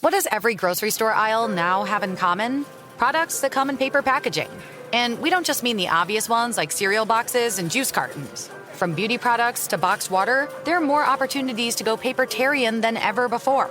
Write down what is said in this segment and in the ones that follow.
What does every grocery store aisle now have in common? Products that come in paper packaging. And we don't just mean the obvious ones like cereal boxes and juice cartons. From beauty products to boxed water, there are more opportunities to go papertarian than ever before.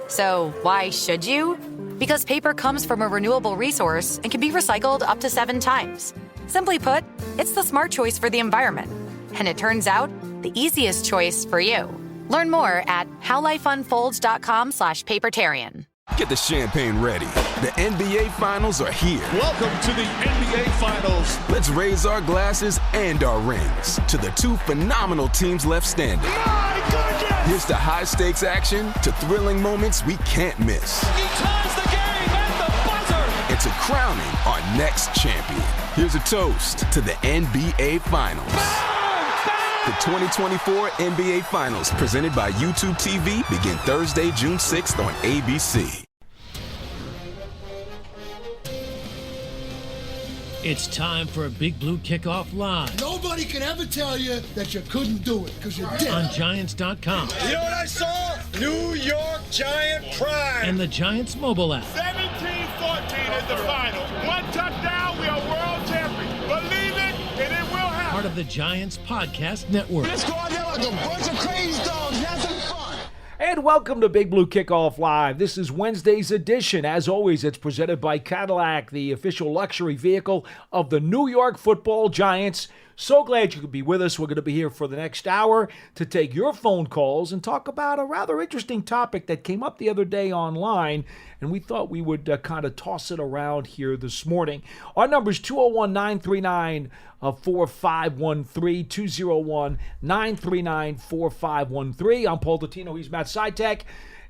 So why should you? Because paper comes from a renewable resource and can be recycled up to 7 times. Simply put, it's the smart choice for the environment. And it turns out, the easiest choice for you. Learn more at howlifeunfolds.com/papertarian. Get the champagne ready. The NBA Finals are here. Welcome to the NBA Finals. Let's raise our glasses and our rings to the 2 phenomenal teams left standing. My goodness! Here's to high-stakes action, to thrilling moments we can't miss. He ties the game at the buzzer! And to crowning our next champion. Here's a toast to the NBA Finals. The 2024 NBA Finals, presented by YouTube TV, begin Thursday, June 6th on ABC. It's time for a Big Blue Kickoff Live. Nobody can ever tell you that you couldn't do it, because you did. On Giants.com. You know what I saw? New York Giant pride. And the Giants mobile app. 17-14 is the final. 1 touchdown, we are world champions. Believe it, and it will happen. Part of the Giants Podcast Network. Let's go out there like a bunch of crazy dogs. Have some fun. And welcome to Big Blue Kickoff Live. This is Wednesday's edition. As always, it's presented by Cadillac, the official luxury vehicle of the New York Football Giants. So glad you could be with us. We're going to be here for the next hour to take your phone calls and talk about a rather interesting topic that came up the other day online, and we thought we would kind of toss it around here this morning. Our number is 201-939-4513, 201-939-4513. I'm Paul Dottino. He's Matt Citak.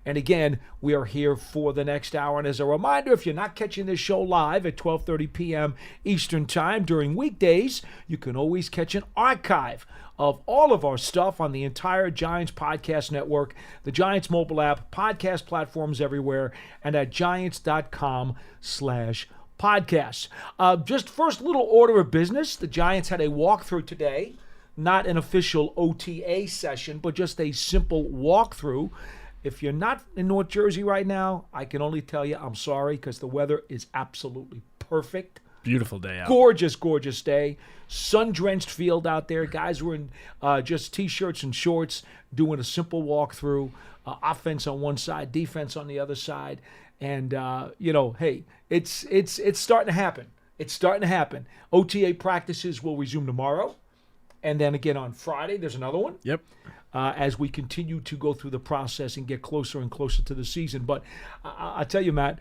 And again, we are here for the next hour. And as a reminder, if you're not catching this show live at 12:30 p.m. Eastern Time during weekdays, you can always catch an archive of all of our stuff on the entire Giants Podcast Network, the Giants mobile app, podcast platforms everywhere, and at giants.com/podcasts. Just first little order of business. The Giants had a walkthrough today, not an official OTA session, but just a simple walkthrough. If you're not in North Jersey right now, I can only tell you I'm sorry, because the weather is absolutely perfect. Beautiful day out. Gorgeous, gorgeous day. Sun-drenched field out there. Guys were in just T-shirts and shorts doing a simple walkthrough. Offense on one side, defense on the other side. And, hey, it's starting to happen. It's starting to happen. OTA practices will resume tomorrow. And then again on Friday, there's another one. Yep. As we continue to go through the process and get closer and closer to the season. But I tell you, Matt,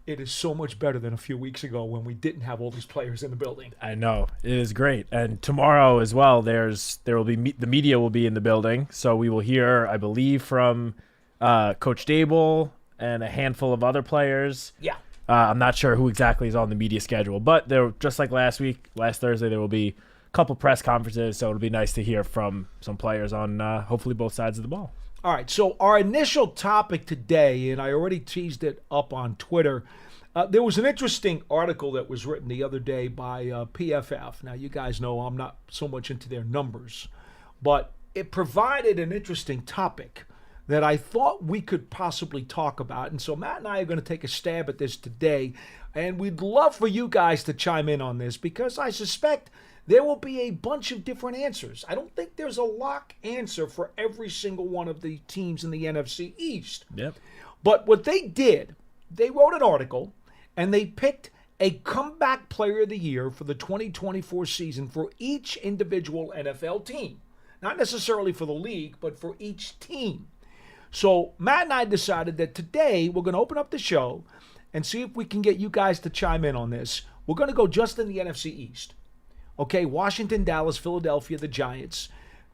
it is so much better than a few weeks ago when we didn't have all these players in the building. I know. It is great. And tomorrow as well, the media will be in the building. So we will hear, I believe, from Coach Dable and a handful of other players. Yeah. I'm not sure who exactly is on the media schedule. But just like last Thursday, there will be couple press conferences, so it'll be nice to hear from some players on hopefully both sides of the ball. All right, so our initial topic today, and I already teased it up on Twitter, there was an interesting article that was written the other day by PFF. Now, you guys know I'm not so much into their numbers, but it provided an interesting topic that I thought we could possibly talk about. And so Matt and I are going to take a stab at this today, and we'd love for you guys to chime in on this, because I suspect there will be a bunch of different answers. I don't think there's a lock answer for every single one of the teams in the NFC East. Yep. But what they did, they wrote an article, and they picked a comeback player of the year for the 2024 season for each individual NFL team. Not necessarily for the league, but for each team. So Matt and I decided that today we're going to open up the show and see if we can get you guys to chime in on this. We're going to go just in the NFC East. Okay, Washington, Dallas, Philadelphia, the Giants.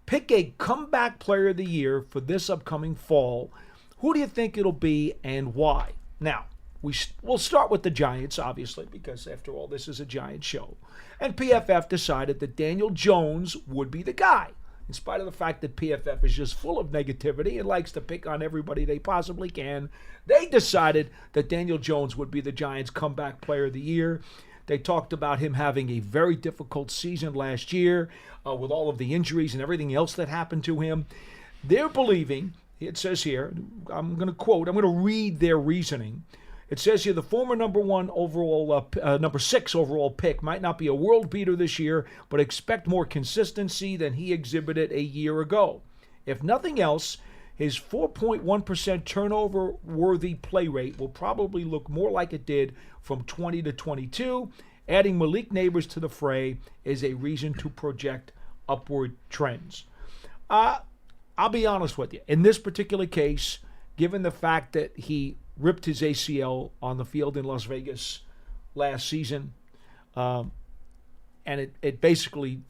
Pick a comeback player of the year for this upcoming fall. Who do you think it'll be and why? Now, we'll start with the Giants, obviously, because after all, this is a Giant show. And PFF decided that Daniel Jones would be the guy. In spite of the fact that PFF is just full of negativity and likes to pick on everybody they possibly can, they decided that Daniel Jones would be the Giants' comeback player of the year. They talked about him having a very difficult season last year with all of the injuries and everything else that happened to him. They're believing It says here, I'm going to read their reasoning. It says here the former number 6 overall pick might not be a world beater this year, but expect more consistency than he exhibited a year ago. If nothing else, his 4.1% turnover-worthy play rate will probably look more like it did from 20 to 22. Adding Malik Neighbors to the fray is a reason to project upward trends. I'll be honest with you. In this particular case, given the fact that he ripped his ACL on the field in Las Vegas last season, and it basically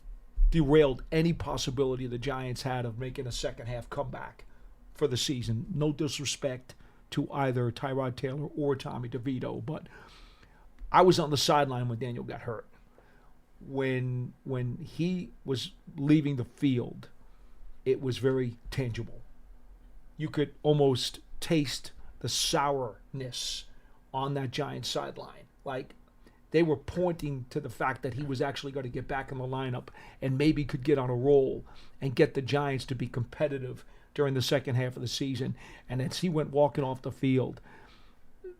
derailed any possibility the Giants had of making a second-half comeback for the season. No disrespect to either Tyrod Taylor or Tommy DeVito, but I was on the sideline when Daniel got hurt. When he was leaving the field, it was very tangible. You could almost taste the sourness on that Giants sideline. Like, they were pointing to the fact that he was actually going to get back in the lineup and maybe could get on a roll and get the Giants to be competitive during the second half of the season. And as he went walking off the field,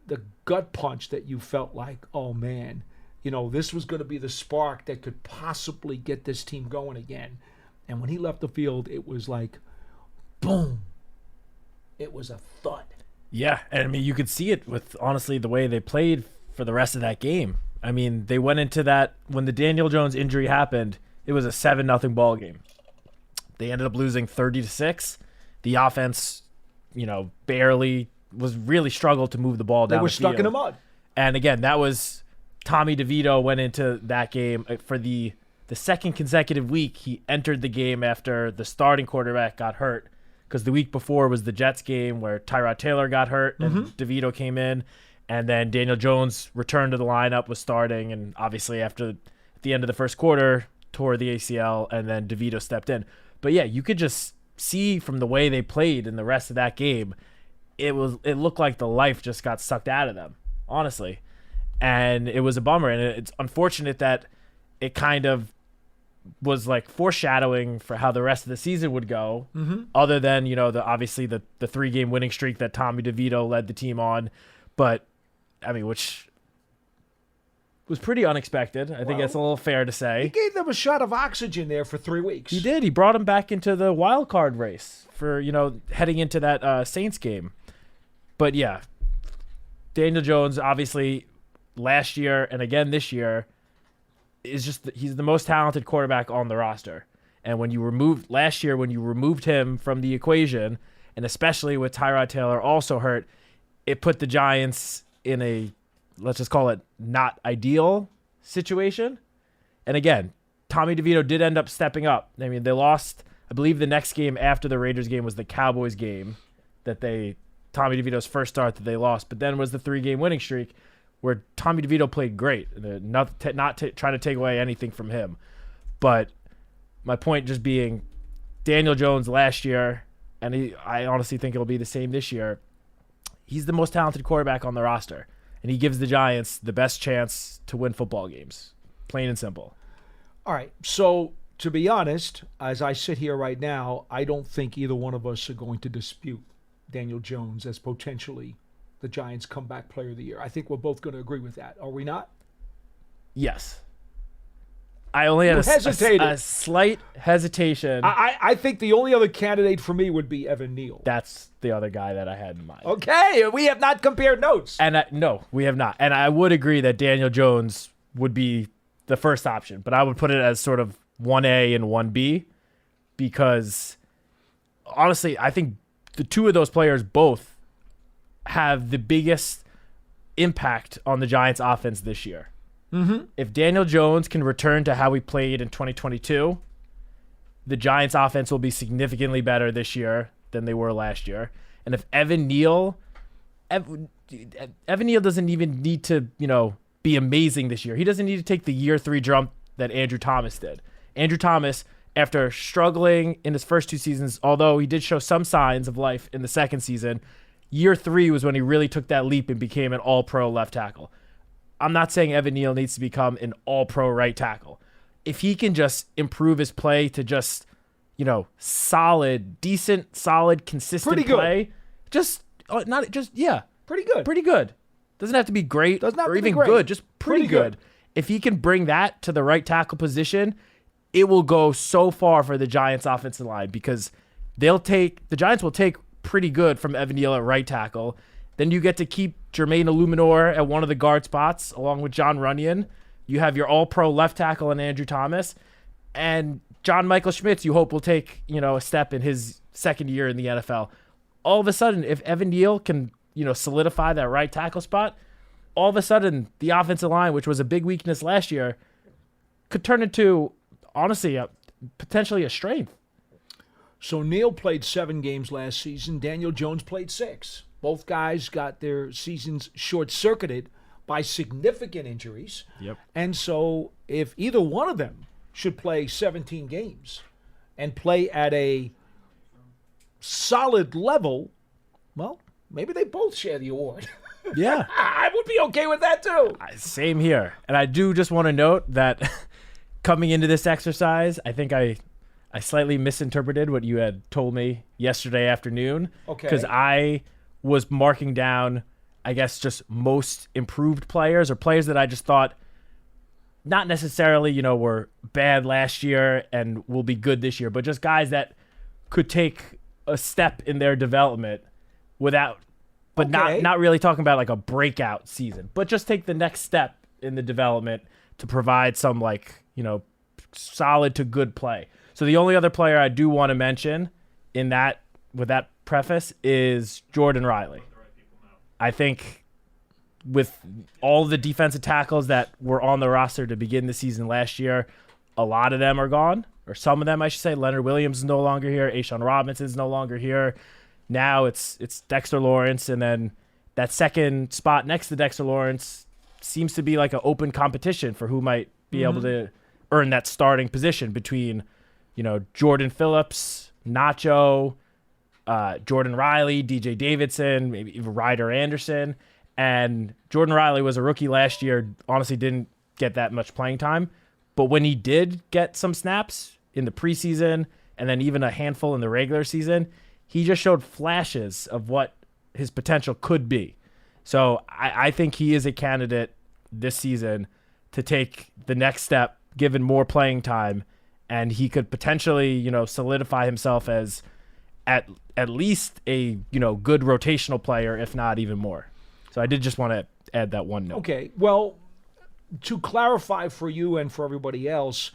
the gut punch that you felt like, oh man, this was going to be the spark that could possibly get this team going again. And when he left the field, it was like, boom. It was a thud. Yeah, and I mean, you could see it with, honestly, the way they played for the rest of that game. I mean, they went into that, when the Daniel Jones injury happened, it was a 7-0 ball game. They ended up losing 30-6. The offense, barely really struggled to move the ball down the field. They were stuck in the mud. And again, that was Tommy DeVito went into that game for the second consecutive week. He entered the game after the starting quarterback got hurt, because the week before was the Jets game where Tyrod Taylor got hurt and DeVito came in, and then Daniel Jones returned to the lineup, was starting, and obviously at the end of the first quarter tore the ACL, and then DeVito stepped in. But yeah, you could just see from the way they played in the rest of that game, it looked like the life just got sucked out of them, honestly. And it was a bummer, and it's unfortunate that it kind of was like foreshadowing for how the rest of the season would go, other than, obviously the 3-game winning streak that Tommy DeVito led the team on. But, I mean, which was pretty unexpected. I think that's a little fair to say. He gave them a shot of oxygen there for 3 weeks. He did. He brought them back into the wild card race for, heading into that Saints game. But, yeah, Daniel Jones, obviously, last year and again this year, he's the most talented quarterback on the roster. And when you removed him from the equation, and especially with Tyrod Taylor also hurt, it put the Giants in a, let's just call it, not ideal situation. And again, Tommy DeVito did end up stepping up. I mean, they lost, I believe the next game after the Raiders game was the Cowboys game Tommy DeVito's first start that they lost, but then was the 3-game winning streak, where Tommy DeVito played great. Not trying to take away anything from him. But my point just being, Daniel Jones last year, and I honestly think it'll be the same this year, he's the most talented quarterback on the roster. And he gives the Giants the best chance to win football games. Plain and simple. All right, so to be honest, as I sit here right now, I don't think either one of us are going to dispute Daniel Jones as potentially the Giants' comeback player of the year. I think we're both going to agree with that. Are we not? Yes. I only had a slight hesitation. I think the only other candidate for me would be Evan Neal. That's the other guy that I had in mind. Okay, we have not compared notes. And no, we have not. And I would agree that Daniel Jones would be the first option, but I would put it as sort of 1A and 1B, because honestly, I think the two of those players both have the biggest impact on the Giants' offense this year. If Daniel Jones can return to how he played in 2022, the Giants' offense will be significantly better this year than they were last year. And if Evan Neal doesn't even need to, be amazing this year. He doesn't need to take the year 3 jump that Andrew Thomas did. Andrew Thomas, after struggling in his first 2 seasons, although he did show some signs of life in the second season, year 3 was when he really took that leap and became an all-pro left tackle. I'm not saying Evan Neal needs to become an all-pro right tackle. If he can just improve his play to just decent, solid, consistent Pretty good. play. Pretty good. Pretty good. Doesn't have to be great Doesn't have or to be even great. good, just pretty Pretty good. good. If he can bring that to the right tackle position, it will go so far for the Giants offensive line because the Giants will take pretty good from Evan Neal at right tackle. Then you get to keep Jermaine Illuminor at one of the guard spots along with John Runyon. You have your all-pro left tackle in Andrew Thomas. And John Michael Schmitz, you hope, will take, a step in his second year in the NFL. All of a sudden, if Evan Neal can, solidify that right tackle spot, all of a sudden the offensive line, which was a big weakness last year, could turn into, honestly, potentially a strength. So Neal played 7 games last season. Daniel Jones played 6. Both guys got their seasons short-circuited by significant injuries. Yep. And so if either one of them should play 17 games and play at a solid level, well, maybe they both share the award. Yeah. I would be okay with that too. Same here. And I do just want to note that coming into this exercise, I think I slightly misinterpreted what you had told me yesterday afternoon. Okay. Because I was marking down, I guess, just most improved players or players that I just thought not necessarily, were bad last year and will be good this year, but just guys that could take a step in their development but not really talking about like a breakout season, but just take the next step in the development to provide some solid to good play. So the only other player I do want to mention in that, with that preface, is Jordan Riley. I think with all the defensive tackles that were on the roster to begin the season last year, a lot of them are gone, or some of them, I should say. Leonard Williams is no longer here. A'Shawn Robinson is no longer here. Now it's Dexter Lawrence, and then that second spot next to Dexter Lawrence seems to be like an open competition for who might be able to earn that starting position between, Jordan Phillips, Nacho, Jordan Riley, DJ Davidson, maybe even Ryder Anderson. And Jordan Riley was a rookie last year, honestly didn't get that much playing time. But when he did get some snaps in the preseason and then even a handful in the regular season, he just showed flashes of what his potential could be. So I think he is a candidate this season to take the next step, given more playing time, and he could potentially, solidify himself as at least a, good rotational player, if not even more. So I did just want to add that one note. Okay. Well, to clarify for you and for everybody else,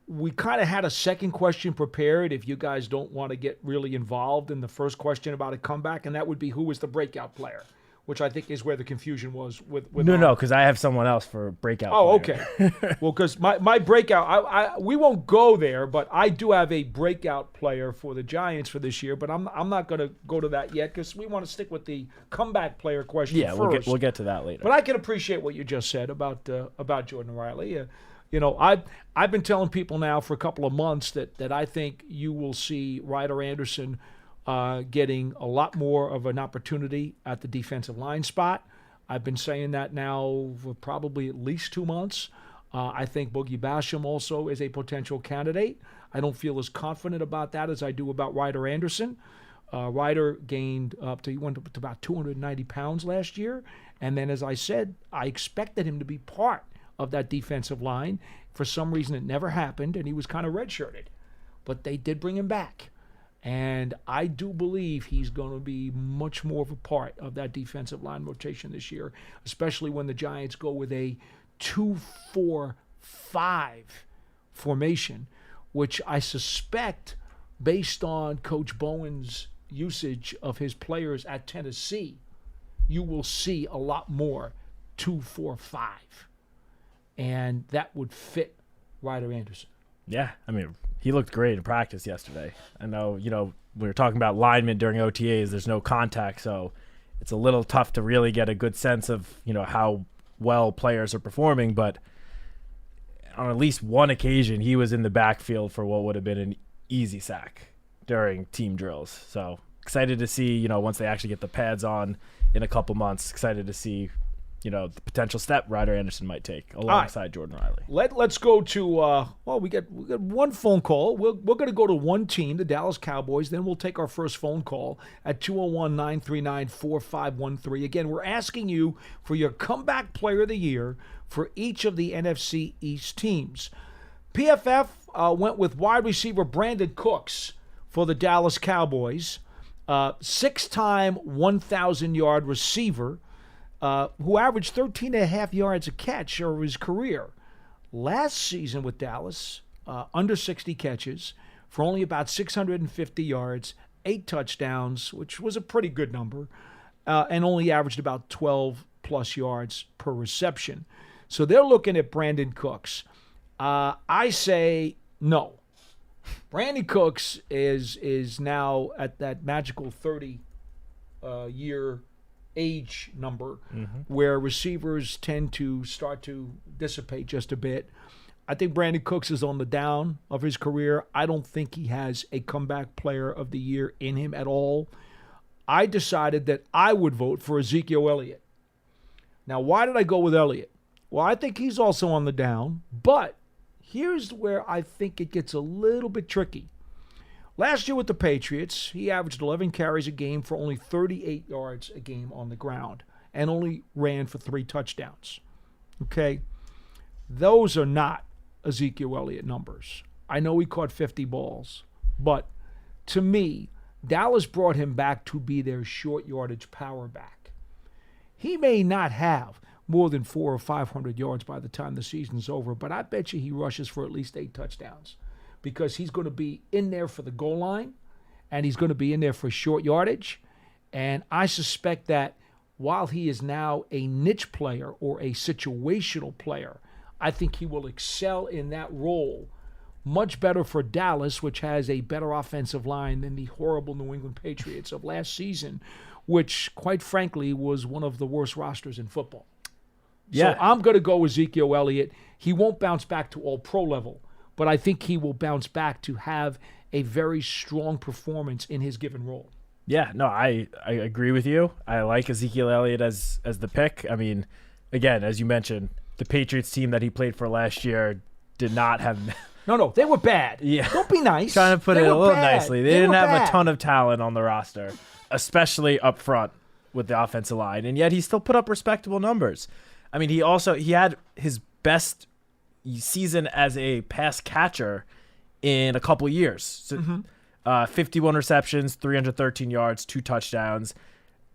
we kind of had a second question prepared if you guys don't want to get really involved in the first question about a comeback, and that would be who was the breakout player, which I think is where the confusion was with No, because I have someone else for breakout player. Okay. Well, because my breakout, we won't go there, but I do have a breakout player for the Giants for this year, but I'm not going to go to that yet because we want to stick with the comeback player question first. We'll get to that later. But I can appreciate what you just said about Jordan Riley. I've been telling people now for a couple of months that I think you will see Ryder Anderson getting a lot more of an opportunity at the defensive line spot. I've been saying that now for probably at least 2 months. I think Boogie Basham also is a potential candidate. I don't feel as confident about that as I do about Ryder Anderson. Ryder he went up to about 290 pounds last year. And then, as I said, I expected him to be part of that defensive line. For some reason, it never happened, and he was kind of redshirted. But they did bring him back. And I do believe he's going to be much more of a part of that defensive line rotation this year, especially when the Giants go with a 2-4-5 formation, which I suspect, based on Coach Bowen's usage of his players at Tennessee, you will see a lot more 2-4-5. And that would fit Ryder Anderson. Yeah, I mean, he looked great in practice yesterday. I know, we were talking about linemen during OTAs. There's no contact, so it's a little tough to really get a good sense of, how well players are performing. But on at least one occasion, he was in the backfield for what would have been an easy sack during team drills. So excited to see, once they actually get the pads on in a couple months, excited to see, the potential step Ryder Anderson might take alongside Jordan Riley. Let's go to we got one phone call. We're going to go to one team, the Dallas Cowboys. Then we'll take our first phone call at 201-939-4513. Again, we're asking you for your comeback player of the year for each of the NFC East teams. PFF went with wide receiver Brandon Cooks for the Dallas Cowboys, 6-time 1,000-yard receiver, who averaged 13.5 yards a catch over his career. Last season with Dallas, under 60 catches for only about 650 yards, 8 touchdowns, which was a pretty good number, and only averaged about 12-plus yards per reception. So they're looking at Brandon Cooks. I say no. Brandon Cooks is now at that magical 30-year age number where receivers tend to start to dissipate just a bit. I think Brandon Cooks is on the down of his career. I don't think he has a comeback player of the year in him at all. I decided that I would vote for Ezekiel Elliott. Now, why did I go with Elliott? Well, I think he's also on the down, but here's where I think it gets a little bit tricky. Last year with the Patriots, he averaged 11 carries a game for only 38 yards a game on the ground and only ran for 3 touchdowns. Okay? Those are not Ezekiel Elliott numbers. I know he caught 50 balls, but to me, Dallas brought him back to be their short yardage power back. He may not have more than 400 or 500 yards by the time the season's over, but I bet you he rushes for at least 8 touchdowns. Because he's going to be in there for the goal line, and he's going to be in there for short yardage. And I suspect that while he is now a niche player or a situational player, I think he will excel in that role much better for Dallas, which has a better offensive line than the horrible New England Patriots of last season, which, quite frankly, was one of the worst rosters in football. Yeah. So I'm going to go Ezekiel Elliott. He won't bounce back to all-pro level, but I think he will bounce back to have a very strong performance in his given role. Yeah, no, I agree with you. I like Ezekiel Elliott as the pick. I mean, again, as you mentioned, the Patriots team that he played for last year did not have... No, they were bad. Yeah. Don't be nice. Trying to put it a little nicely. They didn't have bad. A ton of talent on the roster, especially up front with the offensive line, and yet he still put up respectable numbers. I mean, he had his best season as a pass catcher in a couple years. So, 51 receptions, 313 yards, 2 touchdowns,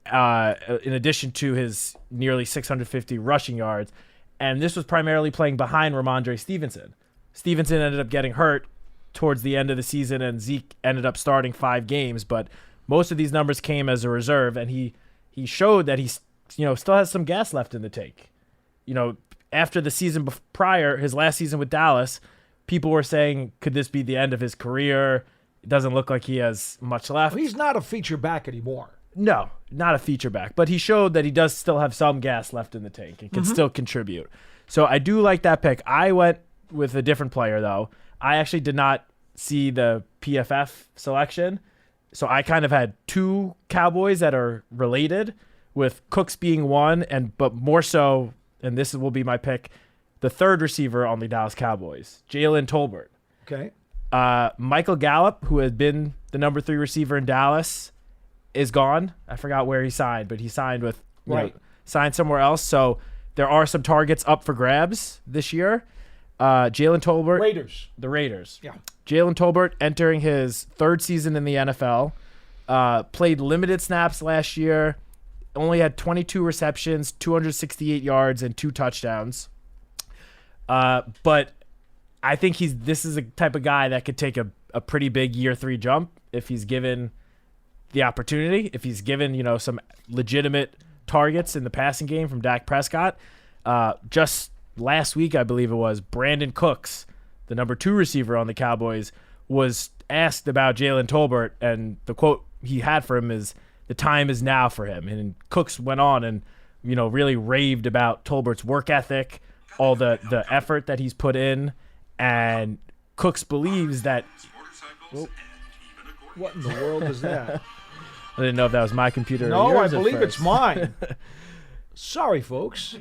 in addition to his nearly 650 rushing yards. And this was primarily playing behind Ramondre Stevenson. Stevenson ended up getting hurt towards the end of the season, and Zeke ended up starting 5 games. But most of these numbers came as a reserve, and he showed that he still has some gas left in the tank. After the season prior, his last season with Dallas, people were saying, could this be the end of his career? It doesn't look like he has much left. Well, he's not a feature back anymore. No, not a feature back. But he showed that he does still have some gas left in the tank and can still contribute. So I do like that pick. I went with a different player, though. I actually did not see the PFF selection. So I kind of had 2 Cowboys that are related, with Cooks being one, but more so, and this will be my pick, the third receiver on the Dallas Cowboys, Jalen Tolbert. Okay. Michael Gallup, who had been the number 3 receiver in Dallas, is gone. I forgot where he signed, but he signed with signed somewhere else. So there are some targets up for grabs this year. Jalen Tolbert. The Raiders. Yeah. Jalen Tolbert entering his 3rd season in the NFL. Played limited snaps last year. Only had 22 receptions, 268 yards, and 2 touchdowns. But I think this is a type of guy that could take a pretty big year 3 jump if he's given the opportunity, if he's given, some legitimate targets in the passing game from Dak Prescott. Just last week, I believe it was, Brandon Cooks, the number 2 receiver on the Cowboys, was asked about Jalen Tolbert, and the quote he had for him is, "The time is now for him." And Cooks went on and, really raved about Tolbert's work ethic, all the effort that he's put in, and Cooks believes that... What in the world is that? I didn't know if that was my computer or No, I yours believe it's mine. Sorry, folks.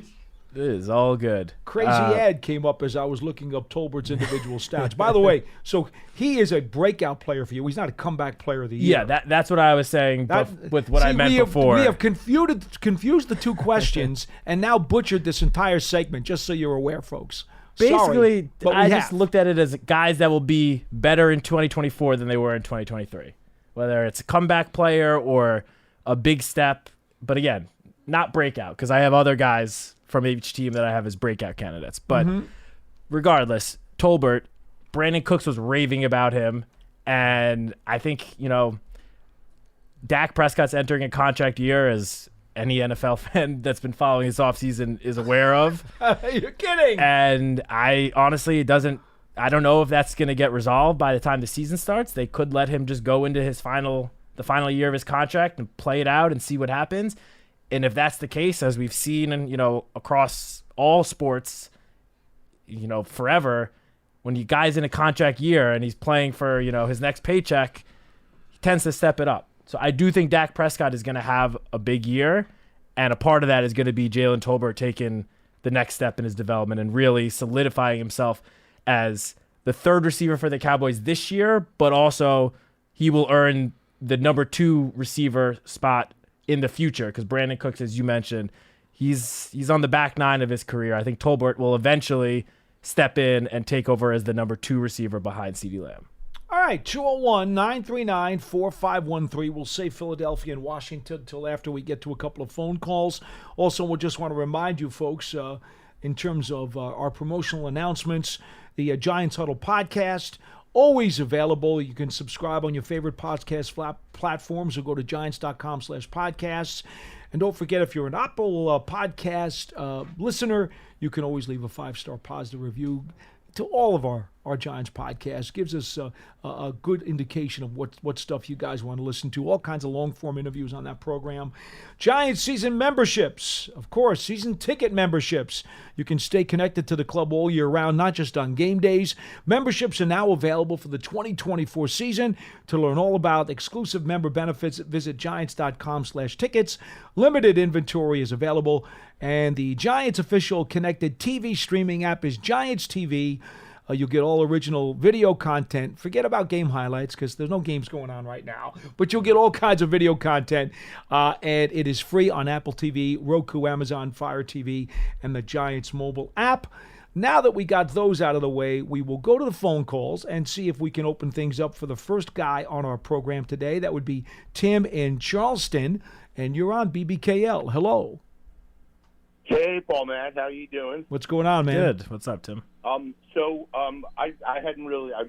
It is all good. Crazy ad came up as I was looking up Tolbert's individual stats. By the way, so he is a breakout player for you. He's not a comeback player of the year. Yeah, that's what I was saying with what I meant before. We have confused the two questions and now butchered this entire segment, just so you're aware, folks. Basically, Sorry, I just looked at it as guys that will be better in 2024 than they were in 2023. Whether it's a comeback player or a big step. But again, not breakout, because I have other guys from each team that I have as breakout candidates. But regardless, Tolbert, Brandon Cooks was raving about him. And I think, Dak Prescott's entering a contract year, as any NFL fan that's been following his offseason is aware of. You're kidding. And I honestly, I don't know if that's going to get resolved by the time the season starts. They could let him just go into the final year of his contract and play it out and see what happens. And if that's the case, as we've seen, across all sports, forever, when you guy's in a contract year and he's playing for, his next paycheck, he tends to step it up. So I do think Dak Prescott is going to have a big year, and a part of that is going to be Jalen Tolbert taking the next step in his development and really solidifying himself as the third receiver for the Cowboys this year, but also he will earn the number 2 receiver spot in the future, because Brandon Cooks, as you mentioned, he's on the back 9 of his career. I think Tolbert will eventually step in and take over as the number 2 receiver behind CeeDee Lamb. All right, 201-939-4513. We'll save Philadelphia and Washington until after we get to a couple of phone calls. Also, we just want to remind you folks, in terms of our promotional announcements, the Giants Huddle podcast, always available. You can subscribe on your favorite podcast platforms or go to giants.com/podcasts. And don't forget, if you're an Apple podcast listener, you can always leave a 5-star positive review to all of our Giants podcasts. Gives us a good indication of what stuff you guys want to listen to. All kinds of long-form interviews on that program. Giants season memberships, of course, season ticket memberships. You can stay connected to the club all year round, not just on game days. Memberships are now available for the 2024 season. To learn all about exclusive member benefits, visit giants.com/tickets. Limited inventory is available, and the Giants official connected TV streaming app is Giants TV. You'll get all original video content. Forget about game highlights, because there's no games going on right now. But you'll get all kinds of video content. And it is free on Apple TV, Roku, Amazon Fire TV, and the Giants mobile app. Now that we got those out of the way, we will go to the phone calls and see if we can open things up for the first guy on our program today. That would be Tim in Charleston. And you're on BBKL. Hello. Hey, Paul, Matt, how you doing? What's going on, man? Good. What's up, Tim? I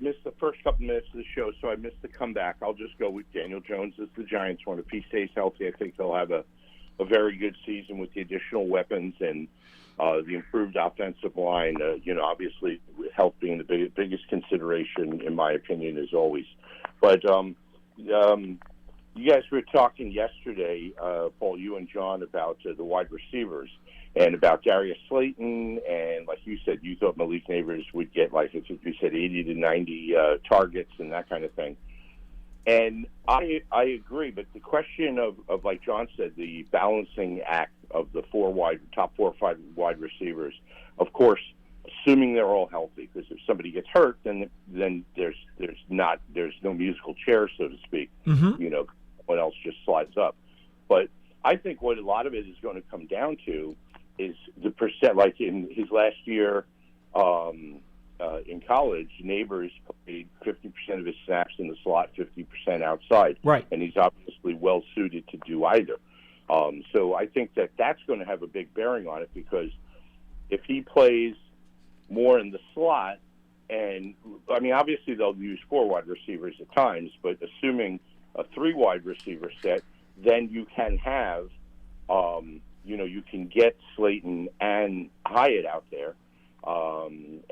missed the first couple minutes of the show, so I missed the comeback. I'll just go with Daniel Jones as the Giants one. If he stays healthy, I think they'll have a very good season with the additional weapons and the improved offensive line. Obviously, health being the biggest consideration, in my opinion, as always. But you guys were talking yesterday, Paul, you and John, about the wide receivers and about Darius Slayton, and like you said, you thought Malik Neighbors would get, like you said, 80 to 90 targets and that kind of thing. And I agree, but the question of like John said, the balancing act of the top 4 or 5 wide receivers, of course, assuming they're all healthy, because if somebody gets hurt, then there's no musical chair, so to speak. Mm-hmm. What else just slides up. But I think what a lot of it is going to come down to is the percent. Like in his last year in college, Neighbors played 50% of his snaps in the slot, 50% outside. Right. And he's obviously well suited to do either. So I think that's going to have a big bearing on it, because if he plays more in the slot, and I mean, obviously they'll use 4 wide receivers at times, but assuming a 3 wide receiver set, then you can have, you can get Slayton and Hyatt out there. And,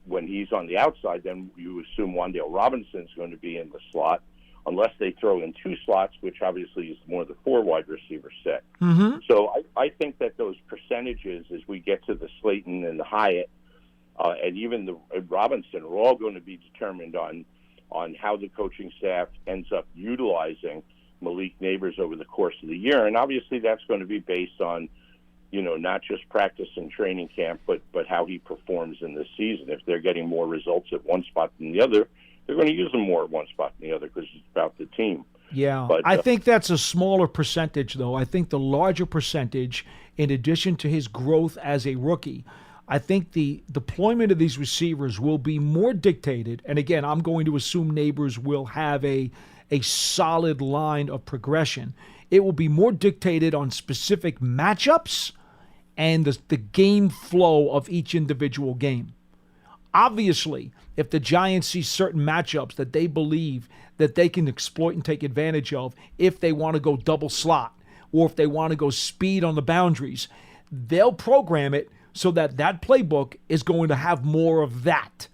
when he's on the outside, then you assume Wan'Dale Robinson's going to be in the slot, unless they throw in 2 slots, which obviously is more the 4 wide receiver set. Mm-hmm. So I think that those percentages, as we get to the Slayton and the Hyatt, and even the Robinson, are all going to be determined on how the coaching staff ends up utilizing Malik Neighbors over the course of the year. And obviously that's going to be based on, not just practice and training camp, but how he performs in this season. If they're getting more results at one spot than the other, they're going to use him more at one spot than the other because it's about the team. Yeah, but, I think that's a smaller percentage, though. I think the larger percentage, in addition to his growth as a rookie, I think the deployment of these receivers will be more dictated. And again, I'm going to assume Neighbors will have a solid line of progression. It will be more dictated on specific matchups and the game flow of each individual game. Obviously, if the Giants see certain matchups that they believe that they can exploit and take advantage of, if they want to go double slot or if they want to go speed on the boundaries, they'll program it so that playbook is going to have more of that.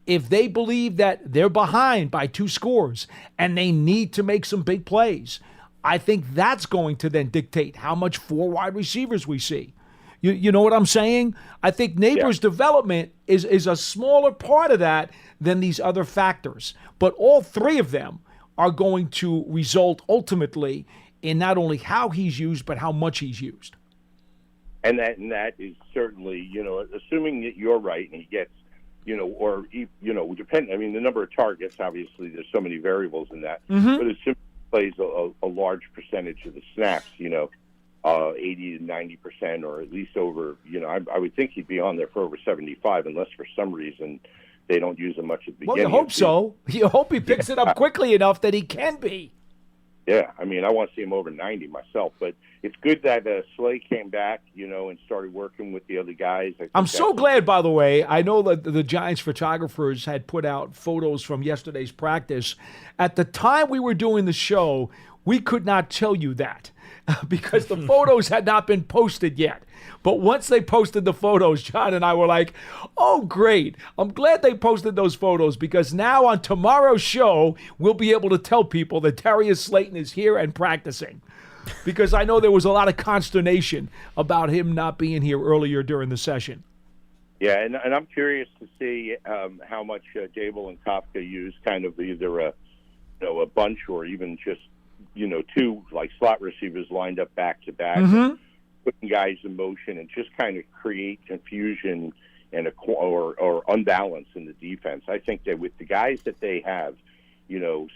If they believe that they're behind by 2 scores and they need to make some big plays, I think that's going to then dictate how much 4 wide receivers we see. You know what I'm saying? I think Neighbors' development is a smaller part of that than these other factors. But all 3 of them are going to result ultimately in not only how he's used, but how much he's used. And that is certainly, assuming that you're right and he gets, depending, I mean, the number of targets, obviously, there's so many variables in that. Mm-hmm. But it simply plays a large percentage of the snaps, 80 to 90%, or at least over, I would think he'd be on there for over 75, unless for some reason they don't use him much at the beginning. Well, you hope so. You hope he picks it up quickly enough that he can be. Yeah, I mean, I want to see him over 90 myself, but it's good that Slay came back, and started working with the other guys. I'm so glad, by the way. I know that the Giants photographers had put out photos from yesterday's practice. At the time we were doing the show, we could not tell you that because the photos had not been posted yet. But once they posted the photos, John and I were like, oh, great. I'm glad they posted those photos because now on tomorrow's show, we'll be able to tell people that Darius Slayton is here and practicing. Because I know there was a lot of consternation about him not being here earlier during the session. Yeah, and I'm curious to see how much Dable and Kafka use kind of either a bunch or even just 2 like slot receivers lined up back to back. Mm-hmm. Putting guys in motion and just kind of create confusion and or unbalance in the defense. I think that with the guys that they have, with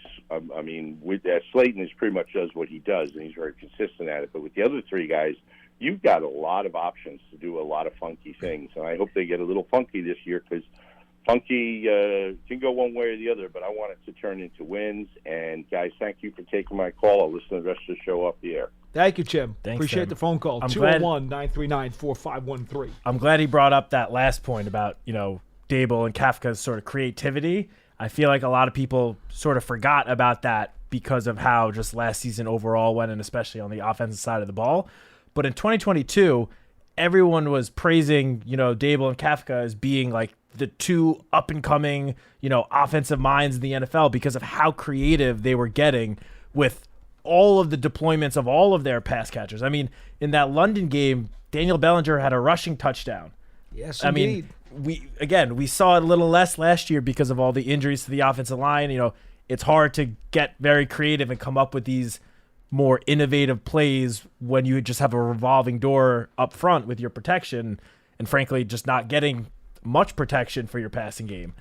Slayton is pretty much does what he does, and he's very consistent at it. But with the other 3 guys, you've got a lot of options to do a lot of funky things. And I hope they get a little funky this year because funky can go one way or the other, but I want it to turn into wins. And, guys, thank you for taking my call. I'll listen to the rest of the show off the air. Thank you, Tim. Thanks, Appreciate Tim. the phone call. 201-939-4513. I'm glad he brought up that last point about, Dable and Kafka's sort of creativity. I feel like a lot of people sort of forgot about that because of how just last season overall went, and especially on the offensive side of the ball. But in 2022, everyone was praising, Dable and Kafka as being like the 2 up-and-coming, offensive minds in the NFL because of how creative they were getting with all of the deployments of all of their pass catchers. I mean, in that London game, Daniel Bellinger had a rushing touchdown. Yes, indeed. We saw it a little less last year because of all the injuries to the offensive line. It's hard to get very creative and come up with these more innovative plays when you just have a revolving door up front with your protection and frankly just not getting much protection for your passing game.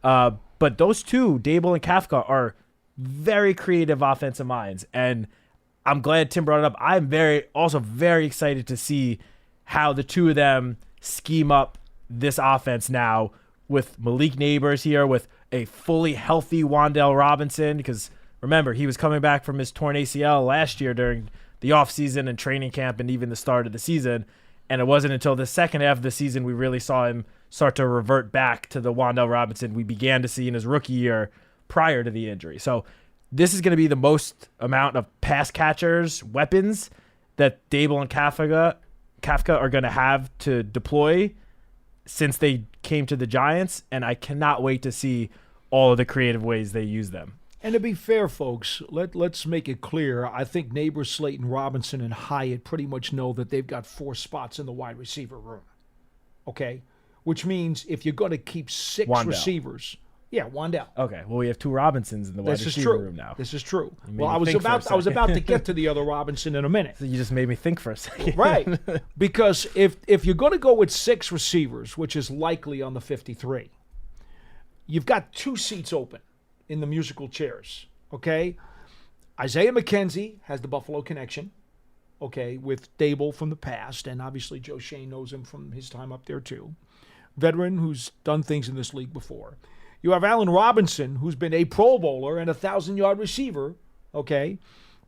But those 2, Dable and Kafka, are very creative offensive minds, and I'm glad Tim brought it up. I'm also very excited to see how the 2 of them scheme up this offense now with Malik Neighbors here, with a fully healthy Wan'Dale Robinson, because remember, he was coming back from his torn ACL last year during the offseason and training camp and even the start of the season, and it wasn't until the second half of the season we really saw him start to revert back to the Wan'Dale Robinson we began to see in his rookie year prior to the injury. So this is going to be the most amount of pass catchers, weapons that Dable and Kafka are going to have to deploy since they came to the Giants, and I cannot wait to see all of the creative ways they use them. And to be fair, folks, let's make it clear. I think Neighbors, Slayton, Robinson, and Hyatt pretty much know that they've got 4 spots in the wide receiver room. Okay? Which means if you're going to keep 6 Wan'Dale. receivers, Yeah, Wandell. Okay, well, we have two Robinsons in the wide receiver room now. This is true. made Well, me I was think for a about to second. get to the other Robinson in a minute. So you just made me think for a second. Right. Because if you're going to go with 6 receivers, which is likely on the 53, you've got 2 seats open in the musical chairs, okay? Isaiah McKenzie has the Buffalo connection, okay, with Dable from the past, and obviously Joe Shane knows him from his time up there too. Veteran who's done things in this league before. You have Allen Robinson, who's been a Pro Bowler and a 1,000-yard receiver, okay?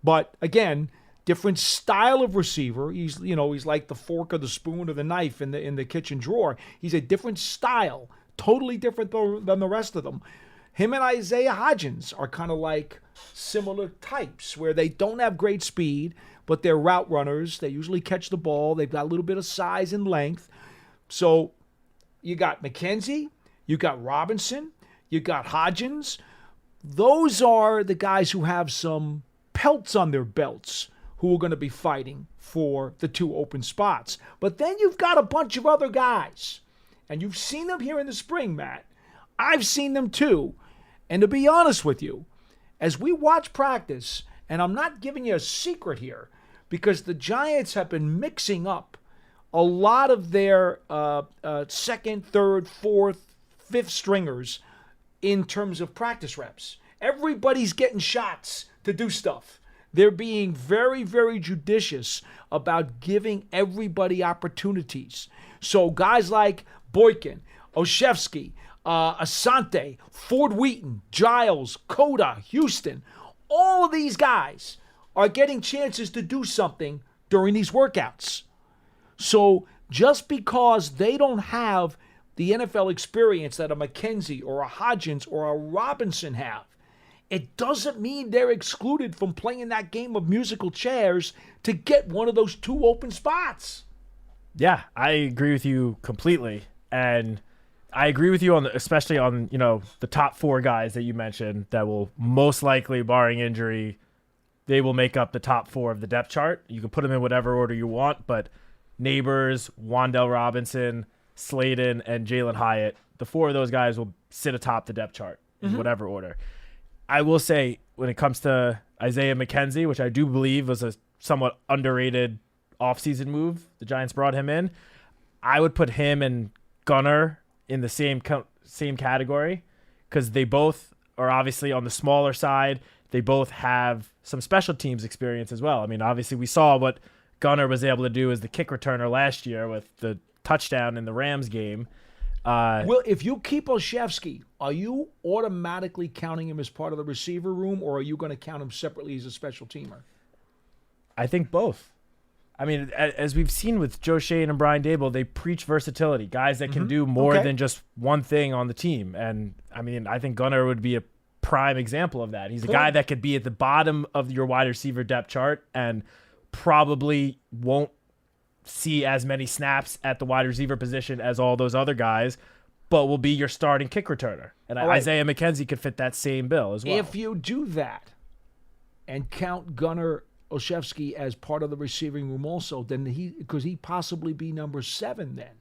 But again, different style of receiver. He's like the fork or the spoon or the knife in the kitchen drawer. He's a different style, totally different than the rest of them. Him and Isaiah Hodgins are kind of like similar types where they don't have great speed, but they're route runners. They usually catch the ball. They've got a little bit of size and length. So you got McKenzie, you got Robinson, you got Hodgins. Those are the guys who have some pelts on their belts who are going to be fighting for the 2 open spots. But then you've got a bunch of other guys, and you've seen them here in the spring, Matt. I've seen them too. And to be honest with you, as we watch practice, and I'm not giving you a secret here, because the Giants have been mixing up a lot of their second, third, fourth, fifth stringers in terms of practice reps. Everybody's getting shots to do stuff. They're being very, very judicious about giving everybody opportunities. So guys like Boykin, Olszewski, Asante, Ford Wheaton, Giles, Coda, Houston, all of these guys are getting chances to do something during these workouts. So just because they don't have the NFL experience that a McKenzie or a Hodgins or a Robinson have, it doesn't mean they're excluded from playing that game of musical chairs to get one of those 2 open spots. Yeah, I agree with you completely. And I agree with you especially on, the top 4 guys that you mentioned that will most likely, barring injury, they will make up the top 4 of the depth chart. You can put them in whatever order you want, but Neighbors, Wandell Robinson, Slayton, and Jalen Hyatt, the 4 of those guys will sit atop the depth chart in whatever order. I will say, when it comes to Isaiah McKenzie, which I do believe was a somewhat underrated offseason move, the Giants brought him in, I would put him and Gunnar in the same category because they both are obviously on the smaller side. They both have some special teams experience as well. I mean, obviously we saw what Gunnar was able to do as the kick returner last year with the touchdown in the Rams game. Well, if you keep Olszewski, are you automatically counting him as part of the receiver room, or are you going to count him separately as a special teamer? I think both. I mean, as we've seen with Joe Shane and Brian Dable, they preach versatility, guys that can do more than just one thing on the team. And, I mean, I think Gunnar would be a prime example of that. He's a guy that could be at the bottom of your wide receiver depth chart and probably won't see as many snaps at the wide receiver position as all those other guys, but will be your starting kick returner. And Isaiah McKenzie could fit that same bill as well. If you do that and count Gunnar Olszewski as part of the receiving room also, then could he possibly be number 7 then?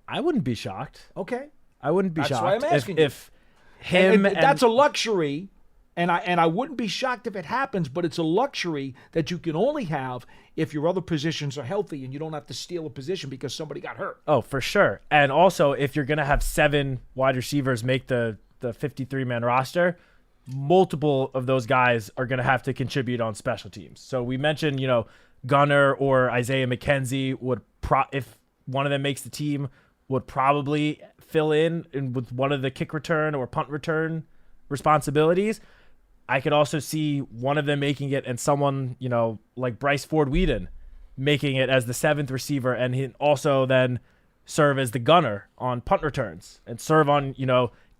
I wouldn't be shocked. Okay. I wouldn't be shocked. That's why I'm asking if him and that's a luxury. And I wouldn't be shocked if it happens, but it's a luxury that you can only have if your other positions are healthy and you don't have to steal a position because somebody got hurt. Oh, for sure. And also, if you're going to have 7 wide receivers make the 53-man roster, multiple of those guys are going to have to contribute on special teams. So we mentioned, Gunnar or Isaiah McKenzie would if one of them makes the team, would probably fill in with one of the kick return or punt return responsibilities. I could also see one of them making it and someone, like Bryce Ford Wheaton making it as the 7th receiver, and he also then serve as the gunner on punt returns and serve on,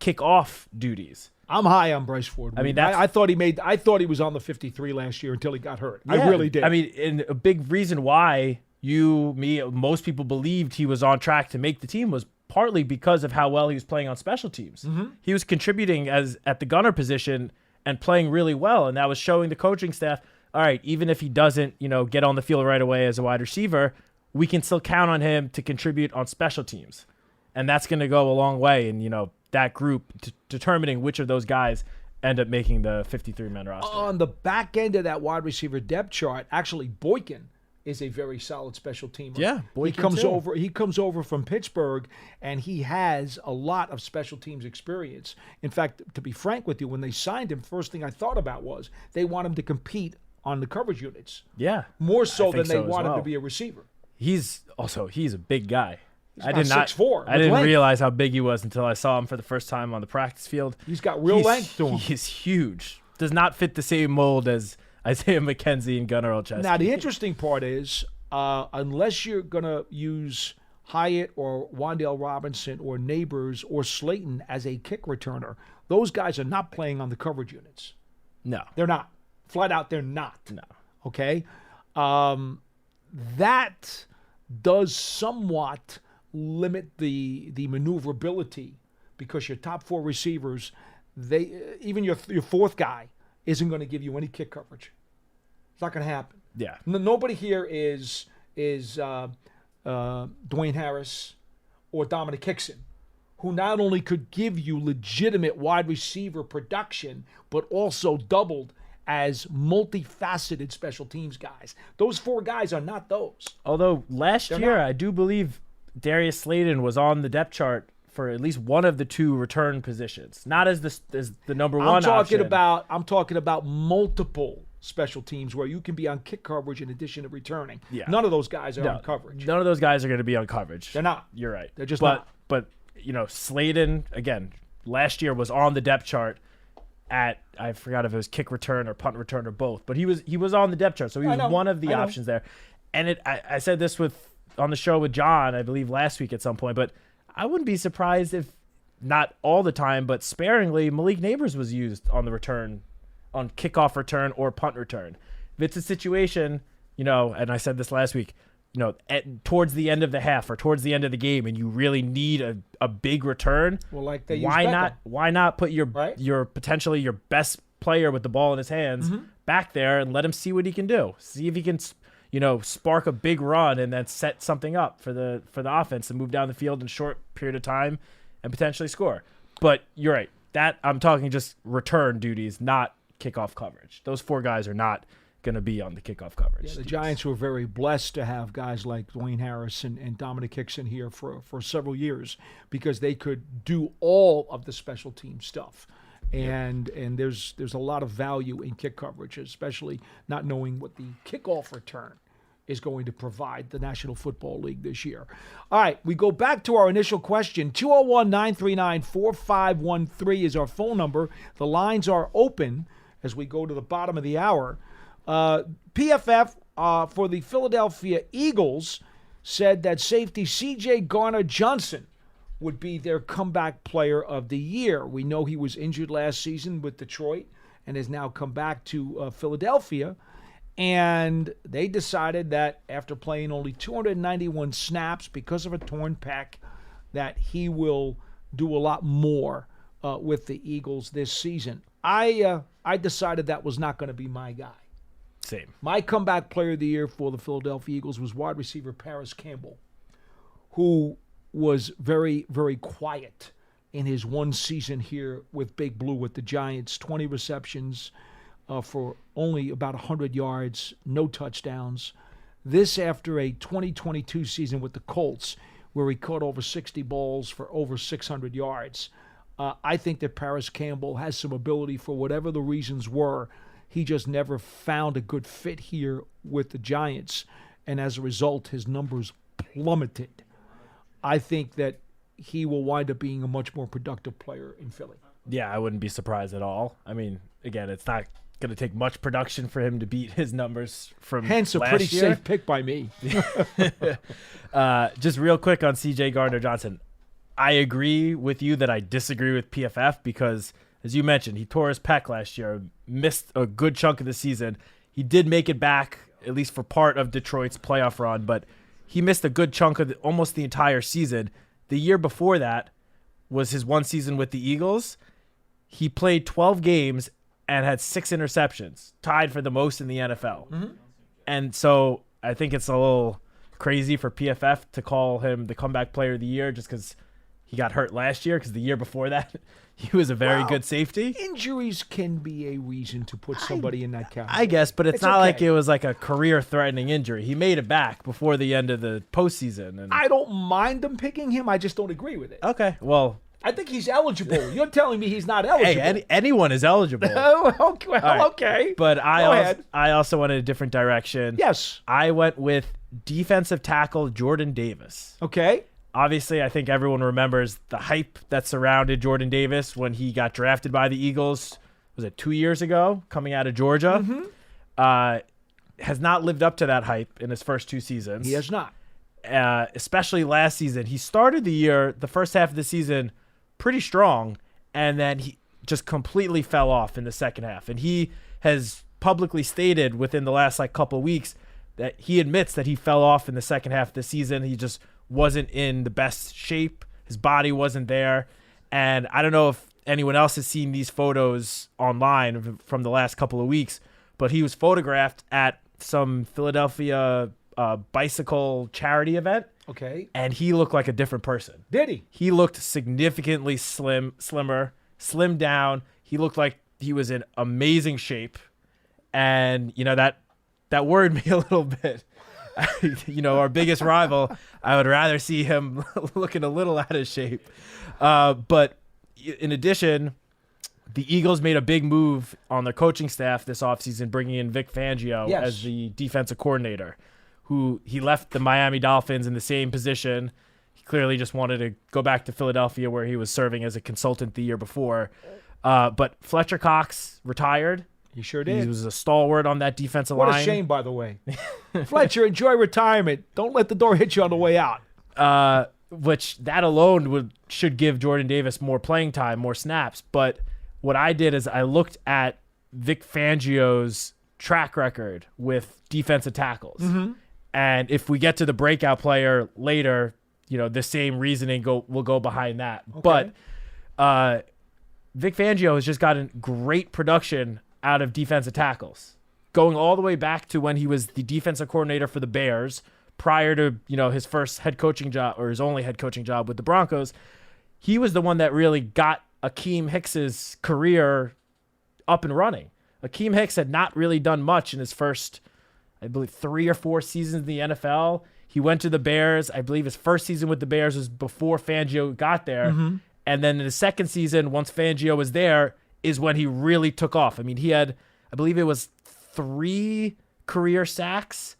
kickoff duties. I'm high on Bryce Ford. I mean, I thought he was on the 53 last year until he got hurt. Yeah, I really did. I mean, and a big reason why most people believed he was on track to make the team was partly because of how well he was playing on special teams. Mm-hmm. He was contributing at the gunner position and playing really well, and that was showing the coaching staff, all right, even if he doesn't, get on the field right away as a wide receiver, we can still count on him to contribute on special teams. And that's going to go a long way. And, that group, determining which of those guys end up making the 53-man roster. On the back end of that wide receiver depth chart, actually Boykin is a very solid special teamer. Yeah, Boykin He comes over from Pittsburgh, and he has a lot of special teams experience. In fact, to be frank with you, when they signed him, first thing I thought about was they want him to compete on the coverage units. Yeah, more so than they so want him well. to be a receiver. He's a big guy. I did not 6'4". I didn't realize how big he was until I saw him for the first time on the practice field. He's got real length to him. He's huge. Does not fit the same mold as Isaiah McKenzie and Gunnar Olszewski. Now, the interesting part is, unless you're going to use Hyatt or Wan'Dale Robinson or Neighbors or Slayton as a kick returner, those guys are not playing on the coverage units. No. They're not. Flat out, they're not. No. Okay? That does somewhat limit the maneuverability, because your top 4 receivers, even your fourth guy isn't going to give you any kick coverage. It's not going to happen. Yeah. Nobody here is Dwayne Harris or Dominic Hickson, who not only could give you legitimate wide receiver production, but also doubled as multifaceted special teams guys. Those 4 guys are not those. Although last year, I do believe Darius Slayton was on the depth chart for at least one of the 2 return positions, not as the number one option. I'm talking about multiple special teams where you can be on kick coverage in addition to returning. Yeah. None of those guys are on coverage. None of those guys are going to be on coverage. They're not. You're right. They're just not. But Slayton, again, last year was on the depth chart at, I forgot if it was kick return or punt return or both, but he was on the depth chart, so he was one of the options there. And I said this on the show with John, I believe last week at some point, but I wouldn't be surprised if not all the time, but sparingly, Malik Neighbors was used on the return, on kickoff return or punt return. If it's a situation, and I said this last week, towards the end of the half or towards the end of the game, and you really need a big return. Well, like they why not put your potentially your best player with the ball in his hands back there and let him see what he can do. See if he can, spark a big run and then set something up for the offense and move down the field in a short period of time and potentially score. But you're right. That I'm talking just return duties, not kickoff coverage. Those 4 guys are not going to be on the kickoff coverage. Yeah, the Giants were very blessed to have guys like Dwayne Harris and Dominic Hickson here for several years, because they could do all of the special team stuff. And there's a lot of value in kick coverage, especially not knowing what the kickoff return is going to provide the National Football League this year. All right, we go back to our initial question. 201-939-4513 is our phone number. The lines are open as we go to the bottom of the hour. PFF for the Philadelphia Eagles said that safety C.J. Garner-Johnson would be their comeback player of the year. We know he was injured last season with Detroit and has now come back to Philadelphia. And they decided that after playing only 291 snaps because of a torn pec, that he will do a lot more with the Eagles this season. I decided that was not going to be my guy. Same. My comeback player of the year for the Philadelphia Eagles was wide receiver Paris Campbell, who was very, very quiet in his one season here with Big Blue with the Giants. 20 receptions for only about 100 yards, no touchdowns. This after a 2022 season with the Colts, where he caught over 60 balls for over 600 yards. I think that Paris Campbell has some ability, for whatever the reasons were. He just never found a good fit here with the Giants, and as a result, his numbers plummeted. I think that he will wind up being a much more productive player in Philly. Yeah, I wouldn't be surprised at all. I mean, again, it's not going to take much production for him to beat his numbers from hence a last pretty year. safe pick by me. Just real quick on C.J. Gardner-Johnson. I agree with you that I disagree with PFF because, as you mentioned, he tore his pec last year, missed a good chunk of the season. He did make it back, at least for part of Detroit's playoff run, but he missed a good chunk of almost the entire season. The year before that was his one season with the Eagles. He played 12 games and had 6 interceptions, tied for the most in the NFL. Mm-hmm. And so I think it's a little crazy for PFF to call him the comeback player of the year just because he got hurt last year because the year before that, he was a very good safety. Injuries can be a reason to put somebody in that category. I guess, but it's not okay. like it was like a career-threatening injury. He made it back before the end of the postseason. And I don't mind them picking him. I just don't agree with it. Okay, well, I think he's eligible. You're telling me he's not eligible. hey, anyone is eligible. Oh, okay. Well, right. okay. But Go ahead. I also went in a different direction. Yes. I went with defensive tackle Jordan Davis. Okay. Obviously, I think everyone remembers the hype that surrounded Jordan Davis when he got drafted by the Eagles. Was it 2 years ago, coming out of Georgia? Has not lived up to that hype in his first 2 seasons. He has not. Especially last season. He started the first half of the season, pretty strong, and then he just completely fell off in the second half. And he has publicly stated within the last couple of weeks that he admits that he fell off in the second half of the season. He just wasn't in the best shape. His body wasn't there. And I don't know if anyone else has seen these photos online from the last couple of weeks, but he was photographed at some Philadelphia bicycle charity event. Okay. And he looked like a different person. Did he? He looked significantly slimmer, slimmed down. He looked like he was in amazing shape. And, that worried me a little bit. Our biggest rival, I would rather see him looking a little out of shape. But in addition, the Eagles made a big move on their coaching staff this offseason, bringing in Vic Fangio as the defensive coordinator, who he left the Miami Dolphins in the same position. He clearly just wanted to go back to Philadelphia, where he was serving as a consultant the year before. But Fletcher Cox retired. He sure did. He was a stalwart on that defensive line. What a shame, by the way. Fletcher, enjoy retirement. Don't let the door hit you on the way out. Which that alone should give Jordan Davis more playing time, more snaps. But what I did is I looked at Vic Fangio's track record with defensive tackles. And if we get to the breakout player later, the same reasoning will go behind that. Okay. But Vic Fangio has just gotten great production out of defensive tackles, going all the way back to when he was the defensive coordinator for the Bears prior to, his first head coaching job, or his only head coaching job with the Broncos. He was the one that really got Akeem Hicks's career up and running. Akeem Hicks had not really done much in his first, I believe, 3 or 4 seasons in the NFL. He went to the Bears. I believe his first season with the Bears was before Fangio got there. And then in his second season, once Fangio was there, is when he really took off. I mean, he had, I believe it was 3 career sacks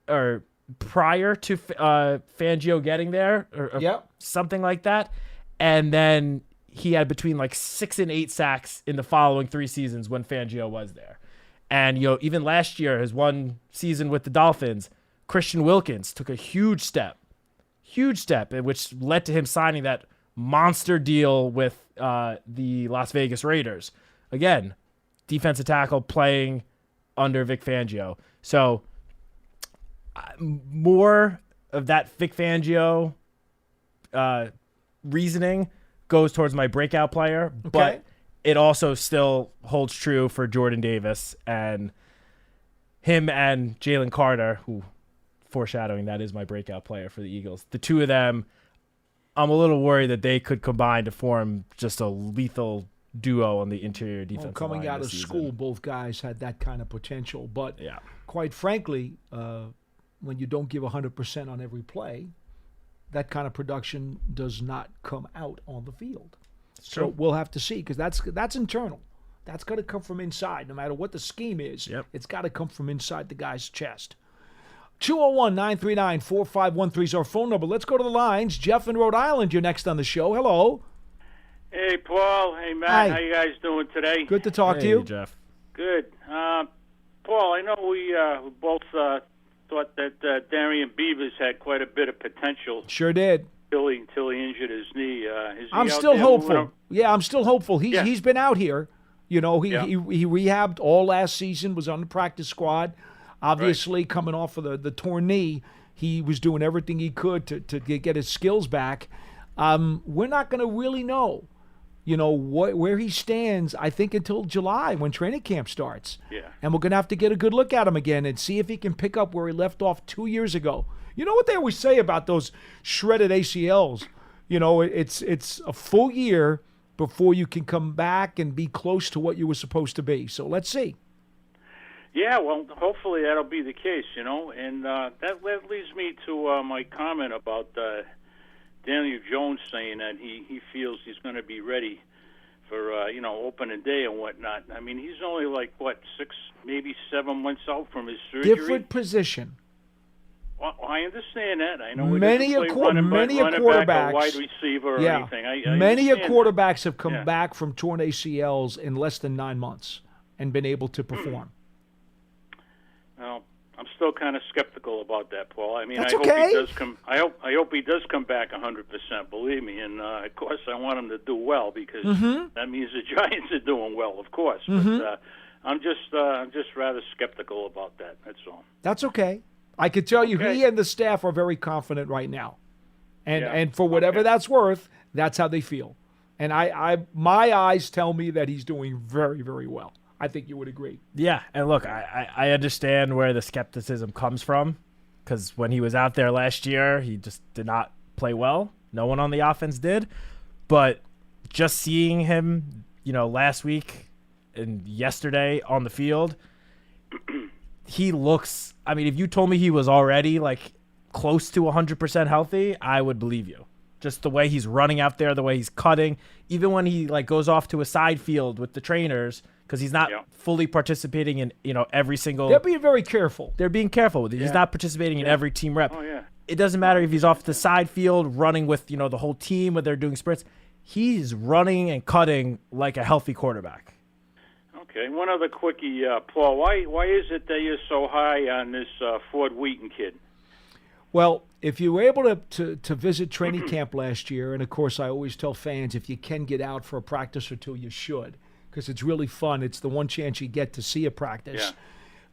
or prior to Fangio getting there, or something like that. And then he had between 6 and 8 sacks in the following 3 seasons when Fangio was there. And, even last year, his one season with the Dolphins, Christian Wilkins took a huge step, which led to him signing that monster deal with the Las Vegas Raiders. Again, defensive tackle playing under Vic Fangio. So more of that Vic Fangio reasoning goes towards my breakout player, but it also still holds true for Jordan Davis and him and Jalen Carter, who, foreshadowing, that is my breakout player for the Eagles. The two of them, I'm a little worried that they could combine to form just a lethal duo on the interior defensive line. Coming out of school, both guys had that kind of potential. But quite frankly, when you don't give 100% on every play, that kind of production does not come out on the field. So we'll have to see, because that's internal. That's got to come from inside. No matter what the scheme is, it's got to come from inside the guy's chest. 201-939-4513 is our phone number. Let's go to the lines. Jeff in Rhode Island, you're next on the show. Hello. Hey, Paul. Hey, Matt. Hi. How you guys doing today? Good to talk to you. Jeff. Good. Paul, I know we both thought that Darian Beavers had quite a bit of potential. Sure did. Until he injured his knee. I'm still hopeful. Yeah, I'm still hopeful. He's been out here. He rehabbed all last season, was on the practice squad. Obviously, coming off of the torn knee, he was doing everything he could to get his skills back. We're not going to really know, where he stands, I think, until July when training camp starts. Yeah. And we're going to have to get a good look at him again and see if he can pick up where he left off 2 years ago. You know what they always say about those shredded ACLs? it's a full year before you can come back and be close to what you were supposed to be. So let's see. Yeah, well, hopefully that'll be the case, and that leads me to my comment about Daniel Jones saying that he feels he's going to be ready for, opening day and whatnot. I mean, he's only 6, maybe 7 months out from his surgery. Different position. Well, I understand that. I know many a quarterback, wide receiver, or anything. Many a quarterbacks have come back from torn ACLs in less than 9 months and been able to perform. Well, I'm still kind of skeptical about that, Paul. I mean, That's I hope okay. he does come. I hope he does come back 100%. Believe me, and of course, I want him to do well because that means the Giants are doing well, of course. But I'm just rather skeptical about that. That's all. That's okay. I can tell you, he and the staff are very confident right now, and for whatever that's worth, that's how they feel. And my eyes tell me that he's doing very, very well. I think you would agree. Yeah, and look, I understand where the skepticism comes from, because when he was out there last year, he just did not play well. No one on the offense did. But just seeing him, last week and yesterday on the field, he looks, I mean, if you told me he was already close to 100% healthy, I would believe you. Just the way he's running out there, the way he's cutting, even when he goes off to a side field with the trainers, because he's not fully participating in every single. They're being very careful. They're being careful with it. He's not participating in every team rep. Oh yeah. It doesn't matter if he's off the side field running with the whole team when they're doing sprints. He's running and cutting like a healthy quarterback. Okay, one other quickie, Paul. Why is it that you're so high on this Ford Wheaton kid? Well, if you were able to visit training camp last year, and of course I always tell fans if you can get out for a practice or two, you should, because it's really fun. It's the one chance you get to see a practice.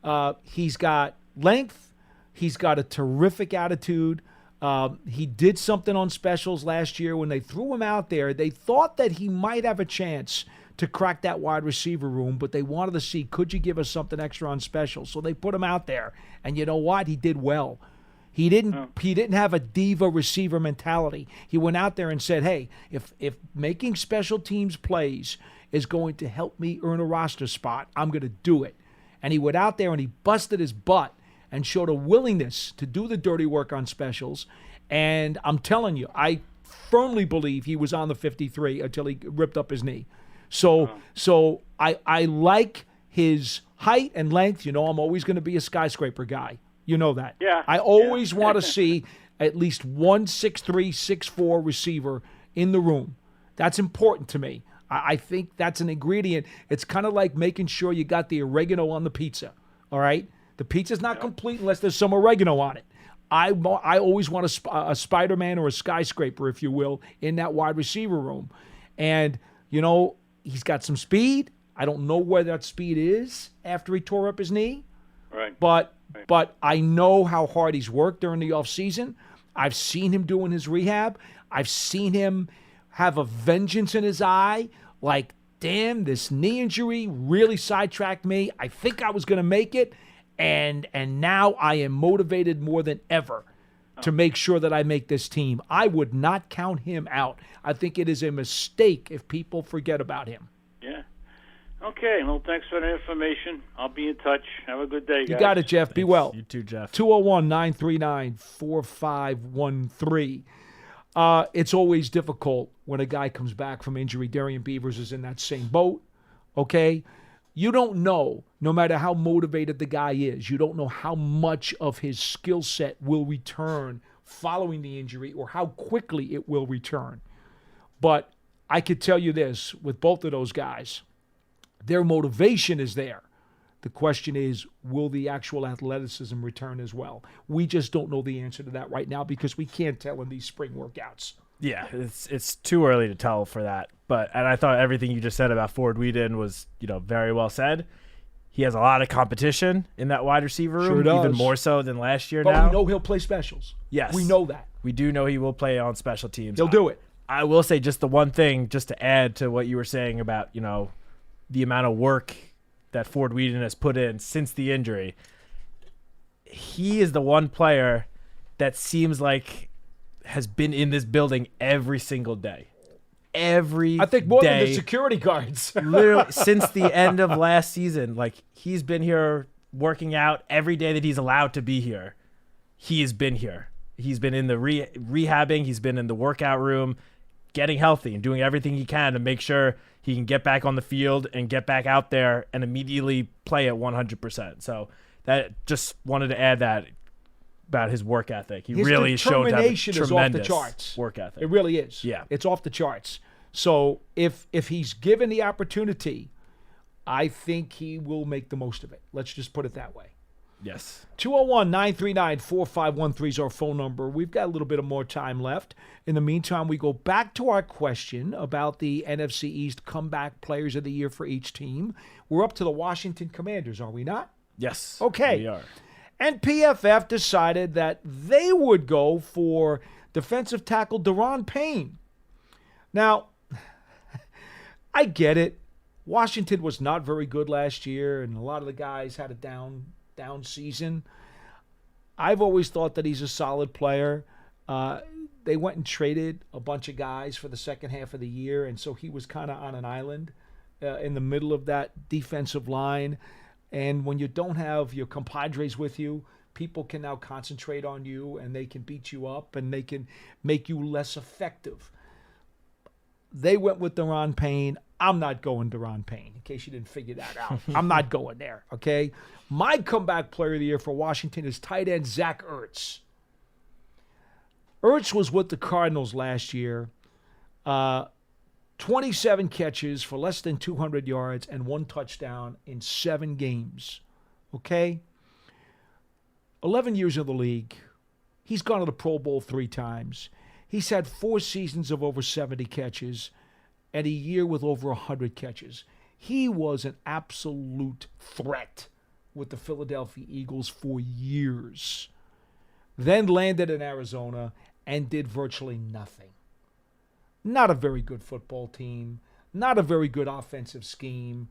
Yeah. He's got length. He's got a terrific attitude. He did something on specials last year when they threw him out there. They thought that he might have a chance to crack that wide receiver room, but they wanted to see, could you give us something extra on specials? So they put him out there, and you know what? He did well. He didn't have a diva receiver mentality. He went out there and said, hey, if making special teams plays is going to help me earn a roster spot, I'm going to do it. And he went out there and he busted his butt and showed a willingness to do the dirty work on specials. And I'm telling you, I firmly believe he was on the 53 until he ripped up his knee. So I like his height and length. I'm always going to be a skyscraper guy. You know that. Yeah. I always want to see at least one 6'3", 6'4" receiver in the room. That's important to me. I think that's an ingredient. It's kind of like making sure you got the oregano on the pizza, all right? The pizza's not complete unless there's some oregano on it. I always want a Spider-Man or a skyscraper, if you will, in that wide receiver room. And, he's got some speed. I don't know where that speed is after he tore up his knee. Right. But I know how hard he's worked during the offseason. I've seen him doing his rehab. I've seen him have a vengeance in his eye. Like, damn, this knee injury really sidetracked me. I think I was going to make it. And now I am motivated more than ever to make sure that I make this team. I would not count him out. I think it is a mistake if people forget about him. Yeah. Okay, well, thanks for the information. I'll be in touch. Have a good day, guys. You got it, Jeff. Be well. You too, Jeff. 201-939-4513. It's always difficult when a guy comes back from injury. Darian Beavers is in that same boat, okay? You don't know, no matter how motivated the guy is, you don't know how much of his skill set will return following the injury or how quickly it will return. But I could tell you this, with both of those guys, their motivation is there. The question is, will the actual athleticism return as well? We just don't know the answer to that right now because we can't tell in these spring workouts. Yeah, it's too early to tell for that. And I thought everything you just said about Ford Wheaton was, very well said. He has a lot of competition in that wide receiver room, even more so than last year. But we know he'll play specials. Yes. We know that. We do know he will play on special teams. He'll do it. I will say just the one thing, just to add to what you were saying about, the amount of work that Ford Wheaton has put in since the injury. He is the one player that seems like has been in this building every single day. I think more than the security guards. Literally, since the end of last season, like, he's been here working out every day that he's allowed to be here. He has been here. He's been in the rehabbing. He's been in the workout room, getting healthy and doing everything he can to make sure he can get back on the field and get back out there and immediately play at 100%. So that just wanted to add that about his work ethic. His really showed to have a tremendous is off the charts. Work ethic. It really is. Yeah. It's off the charts. So if he's given the opportunity, I think he will make the most of it. Let's just put it that way. Yes. 201-939-4513 is our phone number. We've got a little bit of more time left. In the meantime, we go back to our question about the NFC East comeback players of the year for each team. We're up to the Washington Commanders, are we not? Yes. Okay. We are. And PFF decided that they would go for defensive tackle Daron Payne. Now, I get it. Washington was not very good last year, and a lot of the guys had a down season. I've always thought that he's a solid player. They went and traded a bunch of guys for the second half of the year, and so he was kind of on an island in the middle of that defensive line. And when you don't have your compadres with you, people can now concentrate on you, and they can beat you up, and they can make you less effective. They went with Daron Payne. I'm not going Daron Payne, in case you didn't figure that out. I'm not going there, okay? My comeback player of the year for Washington is tight end Zach Ertz. Ertz was with the Cardinals last year. 27 catches for less than 200 yards and 1 touchdown in 7 games, okay? 11 years in the league. He's gone to the Pro Bowl 3 times. He's had 4 seasons of over 70 catches and a year with over 100 catches. He was an absolute threat with the Philadelphia Eagles for years. Then landed in Arizona and did virtually nothing. Not a very good football team. Not a very good offensive scheme.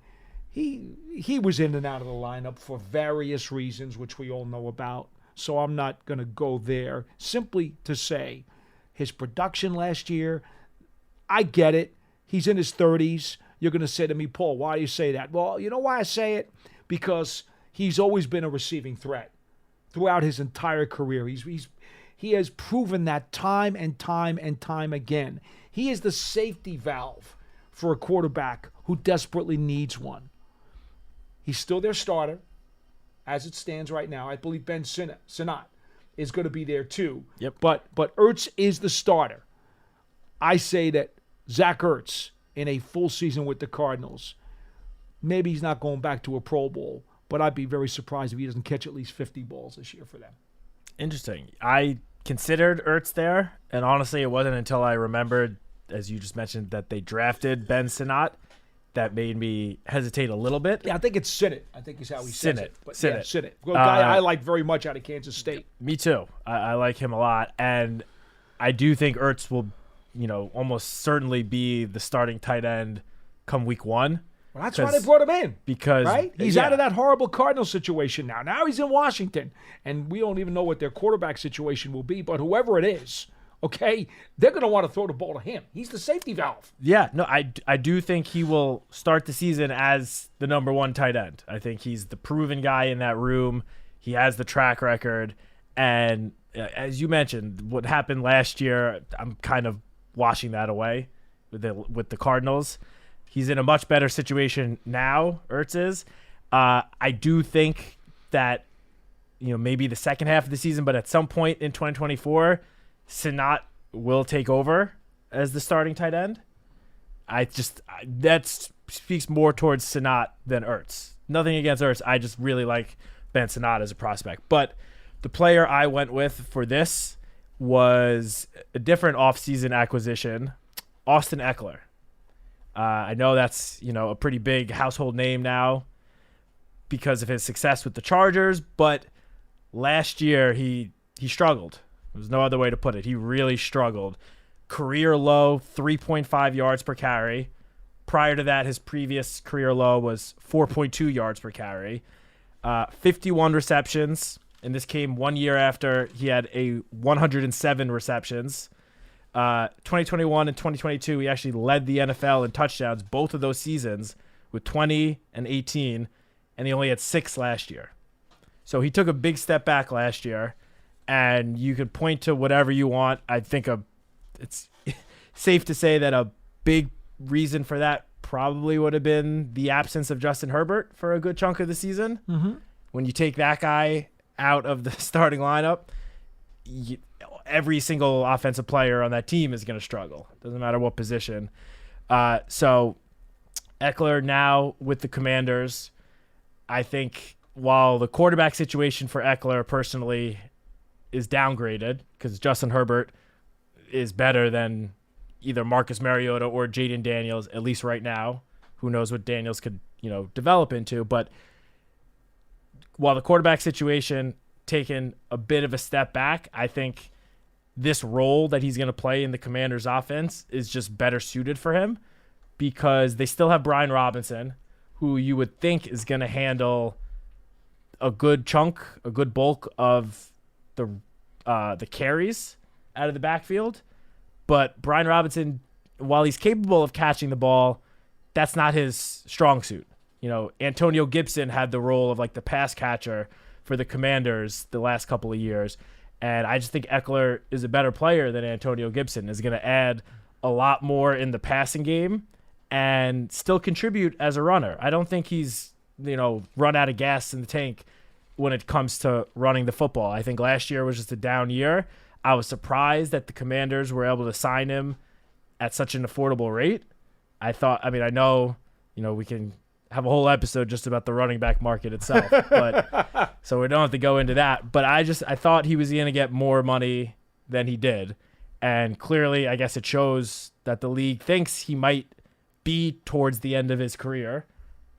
He was in and out of the lineup for various reasons, which we all know about. So I'm not going to go there. Simply to say, his production last year, I get it. He's in his 30s. You're going to say to me, Paul, why do you say that? Well, you know why I say it? Because he's always been a receiving threat throughout his entire career. He has proven that time and time and time again. He is the safety valve for a quarterback who desperately needs one. He's still their starter as it stands right now. I believe Ben Sinnott is going to be there too. Yep. But Ertz is the starter. I say that Zach Ertz in a full season with the Cardinals, maybe he's not going back to a Pro Bowl, but I'd be very surprised if he doesn't catch at least 50 balls this year for them. Interesting. I considered Ertz there, and honestly, it wasn't until I remembered, as you just mentioned, that they drafted Ben Sinnott that made me hesitate a little bit. Yeah, I think it's Sinnott. I think is how he says it. But Sinnott. Yeah, Sinnott. A guy I like very much out of Kansas State. Me too. I like him a lot, and I do think Ertz will, almost certainly be the starting tight end come week 1. Well, that's why they brought him in. Because right? He's out of that horrible Cardinals situation now. Now he's in Washington, and we don't even know what their quarterback situation will be, but whoever it is, okay, they're going to want to throw the ball to him. He's the safety valve. Yeah, no, I do think he will start the season as the number 1 tight end. I think he's the proven guy in that room. He has the track record. And as you mentioned, what happened last year, I'm kind of washing that away with the Cardinals. He's in a much better situation now, Ertz is. I do think that, maybe the second half of the season, but at some point in 2024, Sinnott will take over as the starting tight end. That speaks more towards Sinnott than Ertz. Nothing against Ertz. I just really like Ben Sinnott as a prospect. But the player I went with for this was a different offseason acquisition, Austin Eckler. I know that's, a pretty big household name now because of his success with the Chargers, but last year he struggled. There's no other way to put it. He really struggled. Career low, 3.5 yards per carry. Prior to that, his previous career low was 4.2 yards per carry. 51 receptions, and this came 1 year after he had a 107 receptions. 2021 and 2022, he actually led the NFL in touchdowns both of those seasons with 20 and 18, and he only had 6 last year. So he took a big step back last year, and you could point to whatever you want. I think it's safe to say that a big reason for that probably would have been the absence of Justin Herbert for a good chunk of the season. Mm-hmm. When you take that guy out of the starting lineup, every single offensive player on that team is going to struggle. Doesn't matter what position. So Eckler now with the Commanders, I think while the quarterback situation for Eckler personally is downgraded because Justin Herbert is better than either Marcus Mariota or Jaden Daniels, at least right now. Who knows what Daniels could, develop into. But while the quarterback situation taken a bit of a step back, I think this role that he's going to play in the Commanders offense is just better suited for him because they still have Brian Robinson, who you would think is going to handle a good bulk of the carries out of the backfield. But Brian Robinson, while he's capable of catching the ball, that's not his strong suit. Antonio Gibson had the role of like the pass catcher for the Commanders the last couple of years. And I just think Eckler is a better player than Antonio Gibson, is going to add a lot more in the passing game and still contribute as a runner. I don't think he's, run out of gas in the tank when it comes to running the football. I think last year was just a down year. I was surprised that the Commanders were able to sign him at such an affordable rate. I know, we can have a whole episode just about the running back market itself, but so we don't have to go into that. But I thought he was going to get more money than he did. And clearly, I guess it shows that the league thinks he might be towards the end of his career.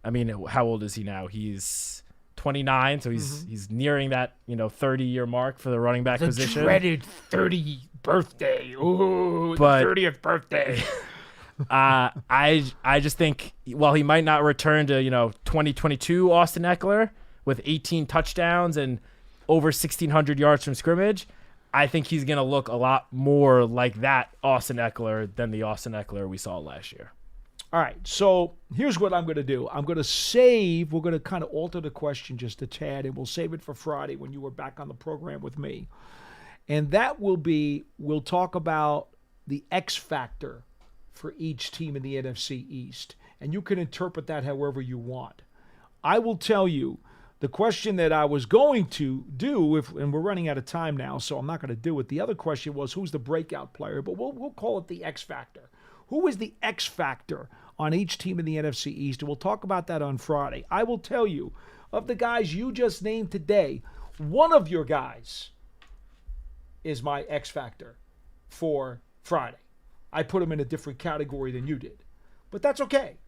I mean, how old is he now? He's 29, so he's nearing that 30-year mark for the running back position. The dreaded 30th birthday. Ooh, the 30th birthday. I just think while he might not return to 2022 Austin Eckler with 18 touchdowns and over 1,600 yards from scrimmage, I think he's gonna look a lot more like that Austin Eckler than the Austin Eckler we saw last year. All right, so here's what I'm going to do. We're going to kind of alter the question just a tad, and we'll save it for Friday when you were back on the program with me. And that will be, we'll talk about the X factor for each team in the NFC East. And you can interpret that however you want. I will tell you, the question that I was going to do, and we're running out of time now, so I'm not going to do it. The other question was, who's the breakout player? But we'll call it the X factor. Who is the X factor on each team in the NFC East? And we'll talk about that on Friday. I will tell you, of the guys you just named today, one of your guys is my X factor for Friday. I put him in a different category than you did. But that's okay.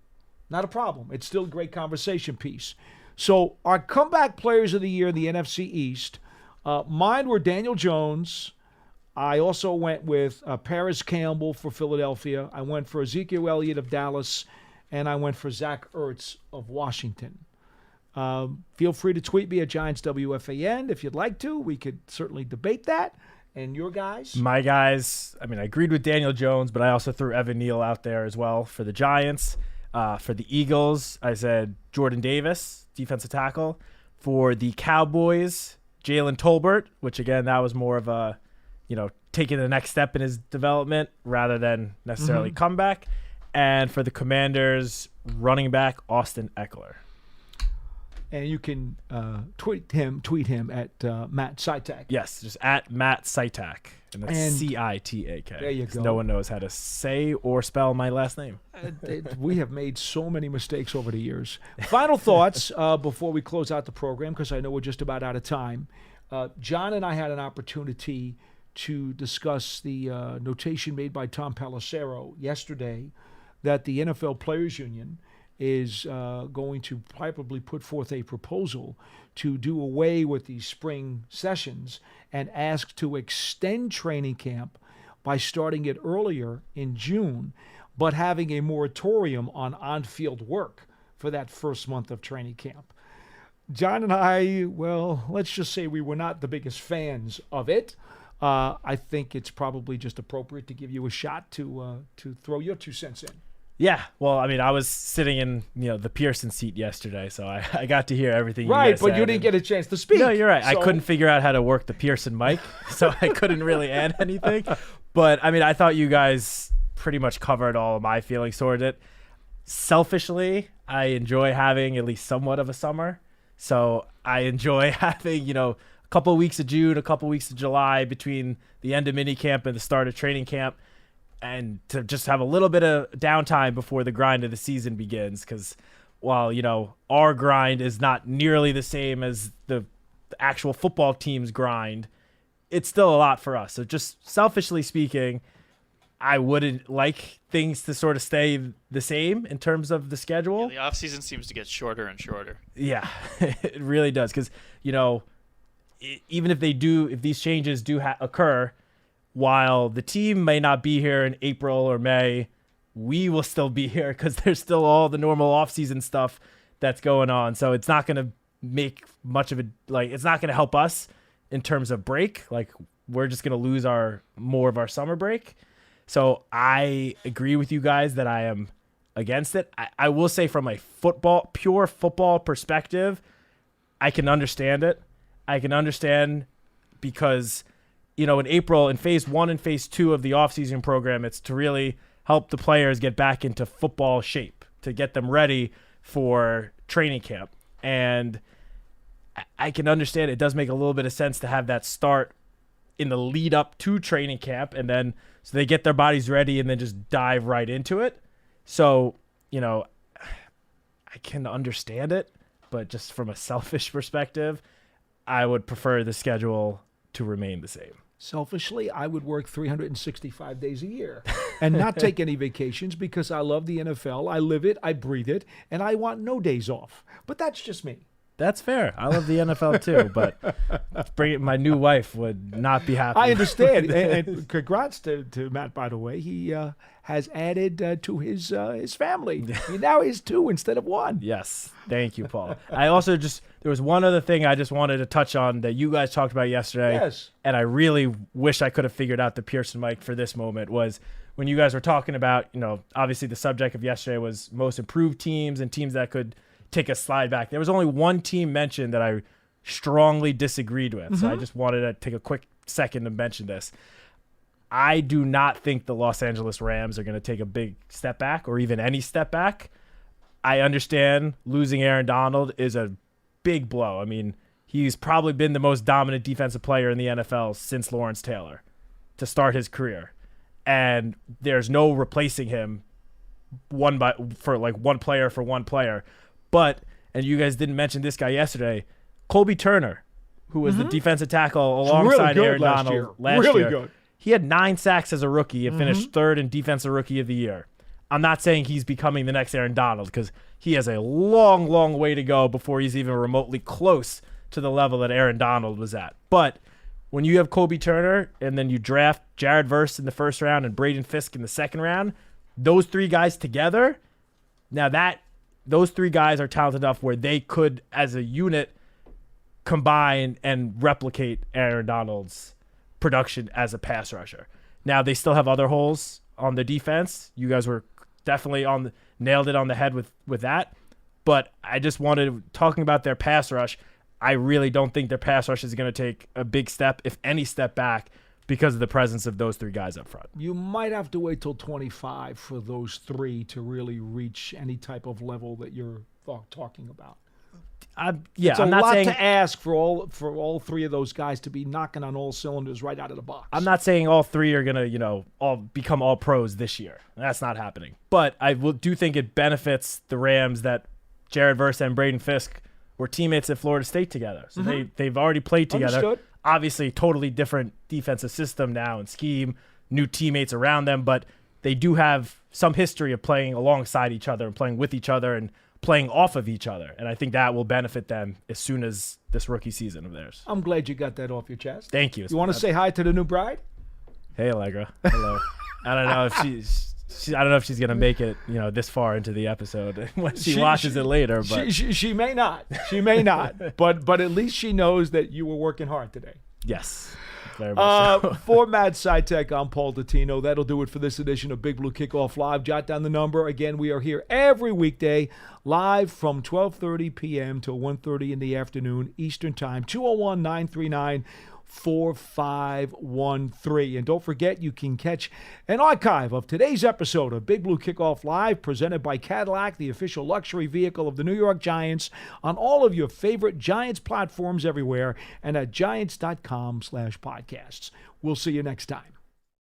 Not a problem. It's still a great conversation piece. So our comeback players of the year in the NFC East, mine were Daniel Jones. I also went with Paris Campbell for Philadelphia. I went for Ezekiel Elliott of Dallas, and I went for Zach Ertz of Washington. Feel free to tweet me at GiantsWFAN if you'd like to. We could certainly debate that. And your guys? My guys, I agreed with Daniel Jones, but I also threw Evan Neal out there as well for the Giants. For the Eagles, I said Jordan Davis, defensive tackle. For the Cowboys, Jalen Tolbert, which again, that was more of a, taking the next step in his development rather than necessarily comeback. And for the Commanders, running back Austin Eckler. And you can tweet him at Matt Citak. Yes, just at Matt Citak. And that's C-I-T-A-K. There you go. No one knows how to say or spell my last name. We have made so many mistakes over the years. Final thoughts before we close out the program, because I know we're just about out of time. John and I had an opportunity to discuss the notation made by Tom Pelissero yesterday that the NFL Players Union is going to probably put forth a proposal to do away with these spring sessions and ask to extend training camp by starting it earlier in June, but having a moratorium on on-field work for that first month of training camp. John and I, well, let's just say we were not the biggest fans of it. I think it's probably just appropriate to give you a shot to throw your 2 cents in. Yeah, well, I mean, I was sitting in the Pearson seat yesterday, so I got to hear everything. Right, you guys but said, you didn't get a chance to speak. No, you're right. So... I couldn't figure out how to work the Pearson mic, so I couldn't really add anything. But I mean, I thought you guys pretty much covered all of my feelings toward it. Selfishly, I enjoy having at least somewhat of a summer, so I enjoy having a couple of weeks of June, a couple of weeks of July between the end of minicamp and the start of training camp. And to just have a little bit of downtime before the grind of the season begins. Because while, our grind is not nearly the same as the actual football team's grind, it's still a lot for us. So just selfishly speaking, I wouldn't like things to sort of stay the same in terms of the schedule. Yeah, the offseason seems to get shorter and shorter. Yeah, it really does. Because, even if these changes do occur, while the team may not be here in April or May, we will still be here because there's still all the normal offseason stuff that's going on. So it's not going to make much of it's not going to help us in terms of break. Like, we're just going to lose more of our summer break. So I agree with you guys that I am against it. I will say from a pure football perspective, I can understand it. I can understand because in April, in phase 1 and phase 2 of the offseason program, it's to really help the players get back into football shape, to get them ready for training camp. And I can understand it does make a little bit of sense to have that start in the lead up to training camp, and then so they get their bodies ready and then just dive right into it. So, I can understand it, but just from a selfish perspective, I would prefer the schedule to remain the same. Selfishly, I would work 365 days a year and not take any vacations because I love the NFL. I live it, I breathe it, and I want no days off. But that's just me. That's fair. I love the NFL too, but my new wife would not be happy. I understand. and congrats to Matt, by the way. He has added to his family. He now has 2 instead of 1. Yes. Thank you, Paul. I also there was one other thing I just wanted to touch on that you guys talked about yesterday. Yes. And I really wish I could have figured out the Pearson mic for this moment was when you guys were talking about, obviously the subject of yesterday was most improved teams and teams that could take a slide back. There was only one team mentioned that I strongly disagreed with. So I just wanted to take a quick second to mention this. I do not think the Los Angeles Rams are going to take a big step back or even any step back. I understand losing Aaron Donald is a big blow. I mean, he's probably been the most dominant defensive player in the NFL since Lawrence Taylor to start his career. And there's no replacing him one player for one player. But, and you guys didn't mention this guy yesterday, Colby Turner, who was the defensive tackle alongside Aaron Donald last year. Good. He had 9 sacks as a rookie and finished 3rd in Defensive Rookie of the Year. I'm not saying he's becoming the next Aaron Donald because he has a long, long way to go before he's even remotely close to the level that Aaron Donald was at. But when you have Colby Turner and then you draft Jared Verse in the first round and Braden Fisk in the second round, those 3 guys together, those 3 guys are talented enough where they could, as a unit, combine and replicate Aaron Donald's production as a pass rusher. Now, they still have other holes on the defense. You guys were definitely nailed it on the head with that. But I just talking about their pass rush, I really don't think their pass rush is going to take a big step, if any step back, because of the presence of those 3 guys up front. You might have to wait till 25 for those 3 to really reach any type of level that you're talking about. It's a lot to ask for all 3 of those guys to be knocking on all cylinders right out of the box. I'm not saying all 3 are going to, all become all pros this year. That's not happening. But I do think it benefits the Rams that Jared Verse and Braden Fisk were teammates at Florida State together. So they've already played together. Understood. Obviously, totally different defensive system now and scheme, new teammates around them, but they do have some history of playing alongside each other and playing with each other and playing off of each other. And I think that will benefit them as soon as this rookie season of theirs. I'm glad you got that off your chest. Thank you. You want to say hi to the new bride? Hey, Allegra. Hello. I don't know if I don't know if she's gonna make it, this far into the episode when she watches it later. But she may not. She may not. But at least she knows that you were working hard today. Yes. Very much so. For Matt Citak, I'm Paul Dottino. That'll do it for this edition of Big Blue Kickoff Live. Jot down the number. Again, we are here every weekday, live from 12:30 p.m. till 1:30 in the afternoon Eastern Time. 201-939-4513. And don't forget, you can catch an archive of today's episode of Big Blue Kickoff Live, presented by Cadillac, the official luxury vehicle of the New York Giants, on all of your favorite Giants platforms everywhere and at giants.com/podcasts. We'll see you next time.